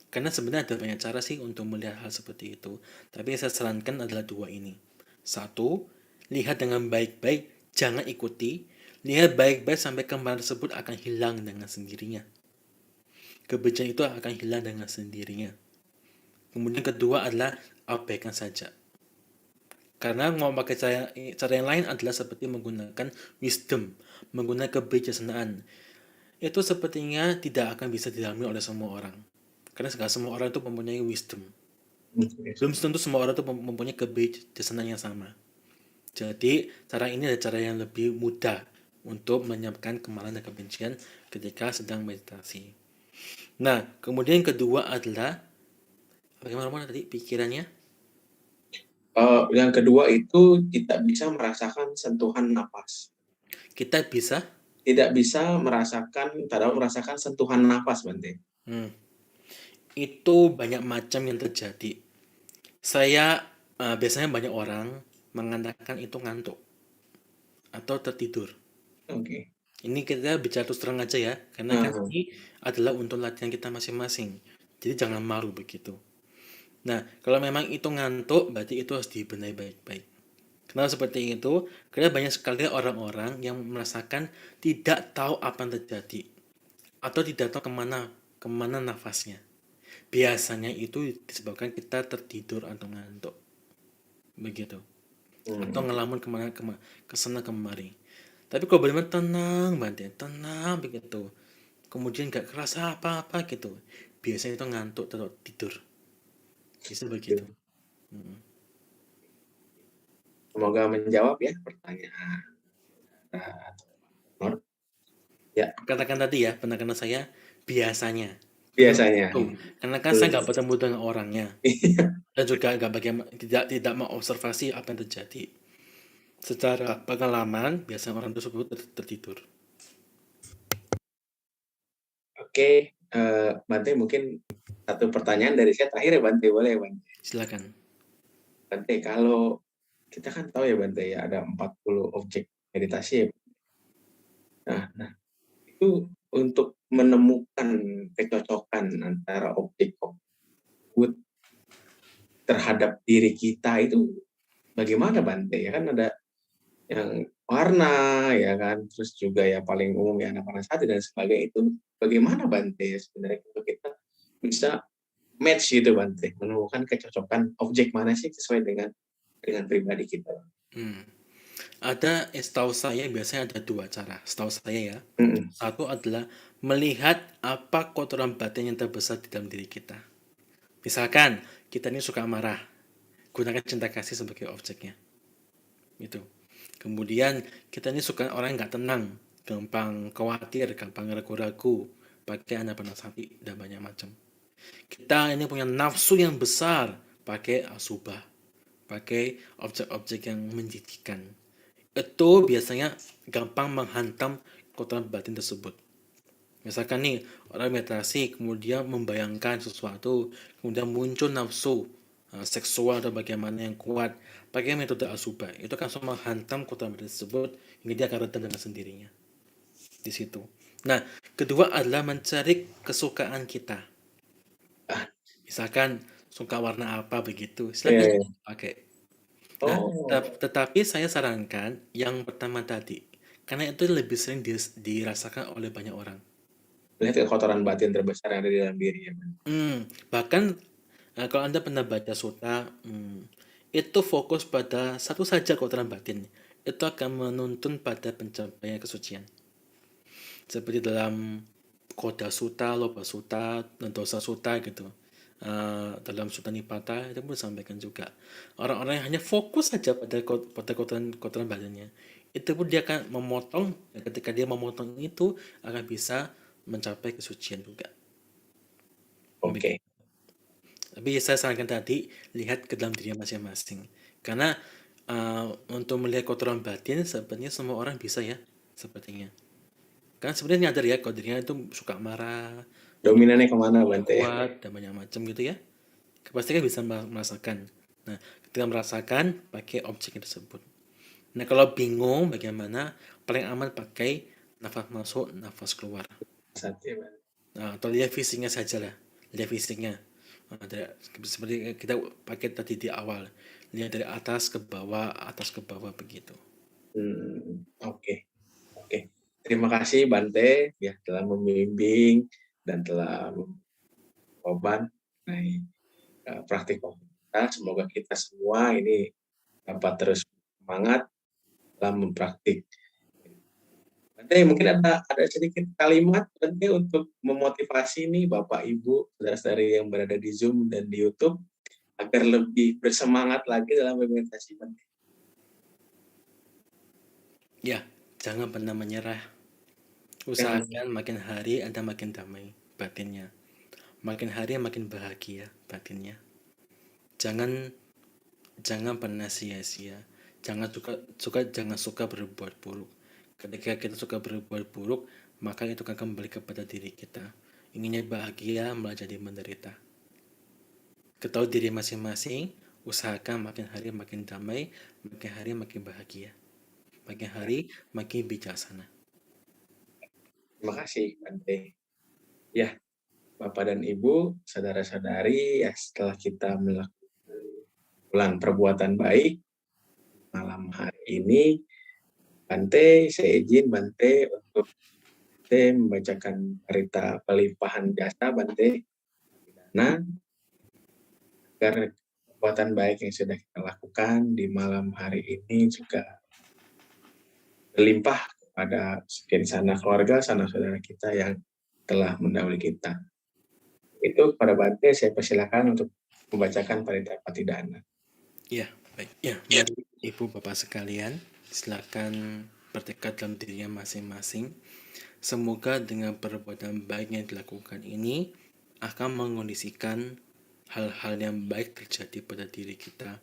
Karena sebenarnya ada banyak cara sih untuk melihat hal seperti itu. Tapi yang saya sarankan adalah dua ini. Satu, lihat dengan baik-baik, jangan ikuti. Lihat baik-baik sampai kemarahan tersebut akan hilang dengan sendirinya. Kebencian itu akan hilang dengan sendirinya. Kemudian kedua adalah abaikan saja. Karena mau pakai cara yang lain adalah seperti menggunakan wisdom, menggunakan kebijaksanaan. Itu sepertinya tidak akan bisa didalami oleh semua orang. Karena segala semua orang itu mempunyai wisdom. Belum tentu semua orang itu mempunyai kebijaksanaan yang sama. Jadi cara ini adalah cara yang lebih mudah untuk menyiapkan kemarahan dan kebencian ketika sedang meditasi. Nah, kemudian yang kedua adalah bagaimana tadi pikirannya? Yang kedua itu tidak bisa merasakan sentuhan napas. Kita bisa? Tidak bisa merasakan sentuhan napas, Bante. Itu banyak macam yang terjadi. Saya biasanya banyak orang mengatakan itu ngantuk atau tertidur. Oke. Ini kita bicara terus terang aja ya, karena kan ini adalah untuk latihan kita masing-masing. Jadi jangan malu begitu. Nah, kalau memang itu ngantuk, berarti itu harus dibenahi baik-baik. Kenapa seperti itu? Karena banyak sekali orang-orang yang merasakan tidak tahu apa yang terjadi. Atau tidak tahu kemana nafasnya. Biasanya itu disebabkan kita tertidur atau ngantuk. Begitu. Atau ngelamun kesana kemari. Tapi kalau benar-benar tenang banget, tenang begitu. Kemudian gak kerasa apa-apa gitu. Biasanya itu ngantuk atau tidur. Bisa begitu. Semoga menjawab ya pertanyaan. Ya. Katakan tadi ya, penekanan saya biasanya. Biasanya. Karena kan saya nggak bertemu dengan orangnya. Dan juga tidak mengobservasi apa yang terjadi. Secara pengalaman, biasanya orang tersebut tertidur. Oke, Bante, mungkin satu pertanyaan dari saya terakhir ya Bante, boleh ya Bante? Silakan. Bante, kalau kita kan tahu ya Bante ya ada 40 objek meditasi ya. Nah, itu untuk menemukan kecocokan antara objek tersebut terhadap diri kita itu bagaimana Bante? Ya kan ada yang warna ya kan, terus juga ya paling umum ya anak panas hati dan sebagainya, itu bagaimana Bante ya sebenarnya kalau kita bisa match gitu Bante, menemukan kecocokan objek mana sih sesuai dengan pribadi kita. Setahu saya biasanya ada dua cara, setahu saya ya. Mm-mm. Satu adalah melihat apa kotoran batin yang terbesar di dalam diri kita. Misalkan kita ini suka marah, gunakan cinta kasih sebagai objeknya. Gitu. Kemudian kita ini suka orang yang nggak tenang, gampang khawatir, gampang ragu-ragu, pakai anak panas hati dan banyak macam. Kita ini punya nafsu yang besar, pakai asubah, pakai objek-objek yang menjijikkan. Itu biasanya gampang menghantam kotoran batin tersebut. Misalkan nih, orang meditasi kemudian membayangkan sesuatu, kemudian muncul nafsu seksual atau bagaimana yang kuat, pakai metode asubah, itu akan langsung menghantam kotoran batin tersebut hingga dia akan redam dengan sendirinya. Di situ. Nah, kedua adalah mencari kesukaan kita. Misalkan suka warna apa begitu, silakan pakai. Nah, tetapi saya sarankan yang pertama tadi, karena itu lebih sering dirasakan oleh banyak orang. Lihat kotoran batin terbesar yang ada di dalam diri ya. Bahkan kalau Anda pernah baca sutta, itu fokus pada satu saja kotoran batin. Itu akan menuntun pada pencapaian kesucian. Seperti dalam Koda Sutta, Loba Sutta, dan Dosa Sutta gitu. Dalam Sutta Nipata itu pun disampaikan juga. Orang-orang yang hanya fokus saja pada kotoran badannya, itu pun dia akan memotong, dan ketika dia memotong itu akan bisa mencapai kesucian juga. Oke. Tapi saya sarankan tadi, lihat ke dalam diri masing-masing. Karena untuk melihat kotoran batin sebenarnya semua orang bisa ya, sepertinya. Kan sebenarnya nyadar ya kalau dirinya itu suka marah, Dominannya kemana Bante? kuat, dan banyak macam gitu ya. Pasti kan bisa merasakan. Nah, ketika merasakan, pakai objek tersebut. Nah, kalau bingung bagaimana, paling aman pakai nafas masuk, nafas keluar. Nah, atau lihat fisiknya saja lah. Lihat fisiknya. Seperti kita pakai tadi di awal. Lihat dari atas ke bawah begitu. Oke. Terima kasih Bante ya telah membimbing dan telah membantu praktik kita. Semoga kita semua ini dapat terus semangat dalam mempraktik. Bante, mungkin ada sedikit kalimat Bante untuk memotivasi nih Bapak Ibu saudara-saudari yang berada di Zoom dan di YouTube agar lebih bersemangat lagi dalam meditasi Bante. Ya, jangan pernah menyerah. Usahakan makin hari Anda makin damai batinnya. Makin hari makin bahagia batinnya. Jangan pernah sia-sia. Jangan suka berbuat buruk. Ketika kita suka berbuat buruk, maka itu akan kembali kepada diri kita. Inginnya bahagia malah jadi menderita. Ketahui diri masing-masing, usahakan makin hari makin damai, makin hari makin bahagia. Makin hari makin bijaksana. Terima kasih Bante. Ya, Bapak dan Ibu, saudara-saudari, ya setelah kita melakukan perbuatan baik malam hari ini, Bante, saya izin Bante untuk membacakan cerita pelimpahan jasa Bante, nah, agar perbuatan baik yang sudah kita lakukan di malam hari ini juga berlimpah kepada sana keluarga, sana saudara kita yang telah mendahului kita. Itu kepada Bante, saya persilakan untuk membacakan parita patidana. Ya, baik. Ya, mari Ibu Bapak sekalian, silakan bertekad dalam dirinya masing-masing. Semoga dengan perbuatan baik yang dilakukan ini akan mengondisikan hal-hal yang baik terjadi pada diri kita.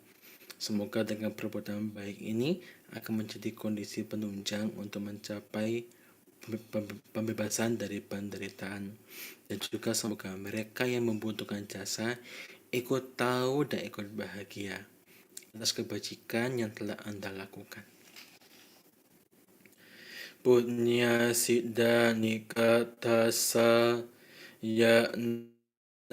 Semoga dengan perbuatan baik ini akan menjadi kondisi penunjang untuk mencapai pembebasan dari penderitaan. Dan juga semoga mereka yang membutuhkan jasa ikut tahu dan ikut bahagia atas kebajikan yang telah Anda lakukan. punya sida nikatasa ya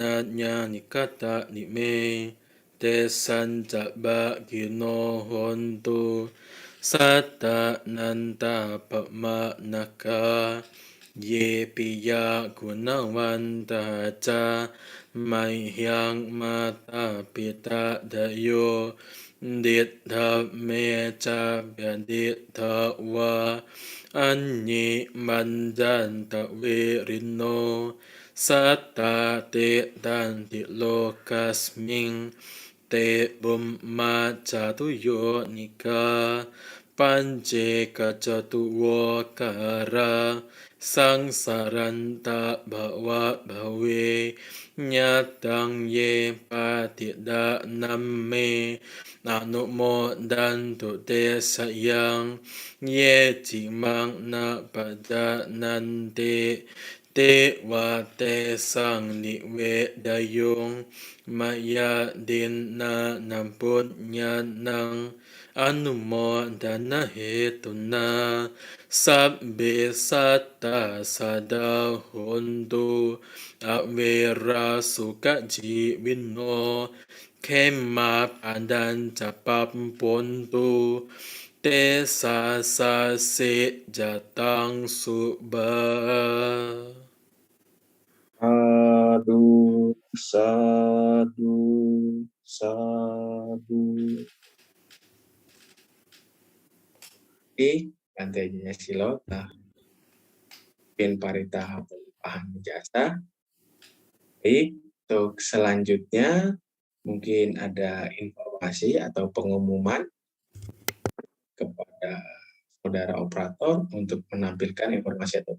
nanya nikata nime te sanjaba gino hontu sata nanta pama naka ye piya gunawanta ca mai hyang mata pita dayo dit tha me cha dit tha wa anyi manjan ta we rino sata te dan ti lokasming te bum ma catuyo nika pance kacatuwo kara sang saranta bawa bawe nyatang ye patida namme nanu mo dan tu te sayang ye cimang na pada nante te wa te sang ni we dayung maya din na nampun nyanang anu mo dana hetuna sabbe sata sada hondu awera suka jiwino kema pandan capap pontu te sa se jatang subah. Sadu, sadu, sadu. Kantenya silota. Pin parita paham jasa. Untuk selanjutnya mungkin ada informasi atau pengumuman kepada saudara operator untuk menampilkan informasi atau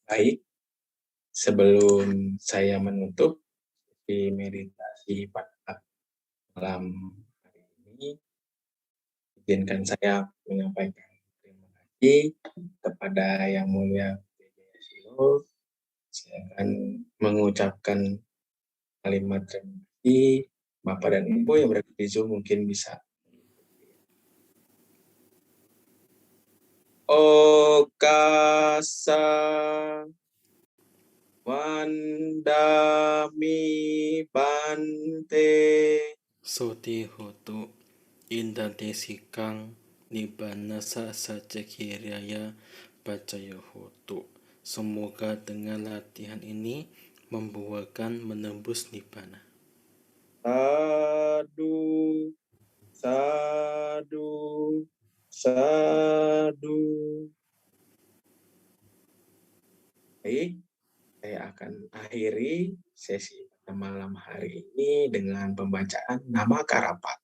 baik. Sebelum saya menutup di meditasi pada malam hari ini, izinkan saya menyampaikan terima kasih kepada Yang Mulia PJ Silo. Saya akan mengucapkan kalimat terima kasih. Bapak dan Ibu yang berada di Zoom mungkin bisa. Okasa Wandami Bante. Soti hotu indante sikang nibana sa cekiraya pacaya hotu. Semoga dengan latihan ini membuahkan menembus nibbana. Sadu, sadu, sadu. Baik, saya akan akhiri sesi pada malam hari ini dengan pembacaan nama Karapat.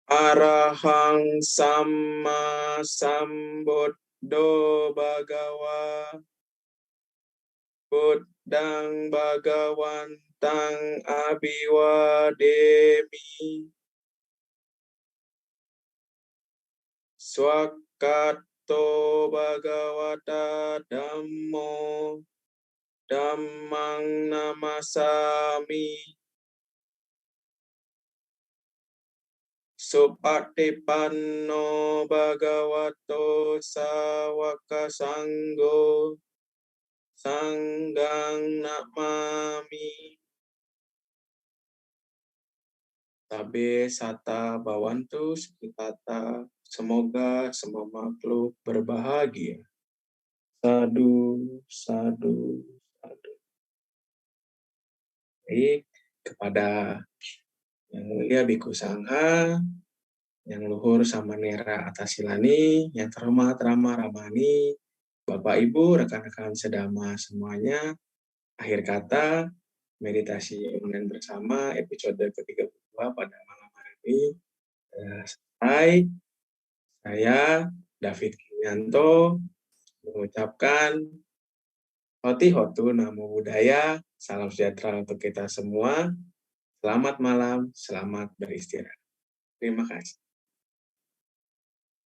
Arahang Sama Sambuddho Bhagawa Dang Bagawantang Abiwademi Swakato Bhagawata Dhammo Dhammang Namasami Supatipanno Bhagavato Sawaka Sanggo Sanggang Namami Tabe Sata Bawantu Sukitata. Semoga semua makhluk berbahagia. Sadu, sadu, sadu. Baik, kepada Yang Mulia Biku Sangha, Yang Luhur Samanera Atasilani, Yang Terhormat Rama Ramani, Bapak Ibu, rekan-rekan sedama semuanya, akhir kata, meditasi online bersama episode ke-32 pada malam hari ini selesai. Saya, David Kimianto, mengucapkan Hoti Hotu Namo Buddhaya, salam sejahtera untuk kita semua. Selamat malam, selamat beristirahat. Terima kasih.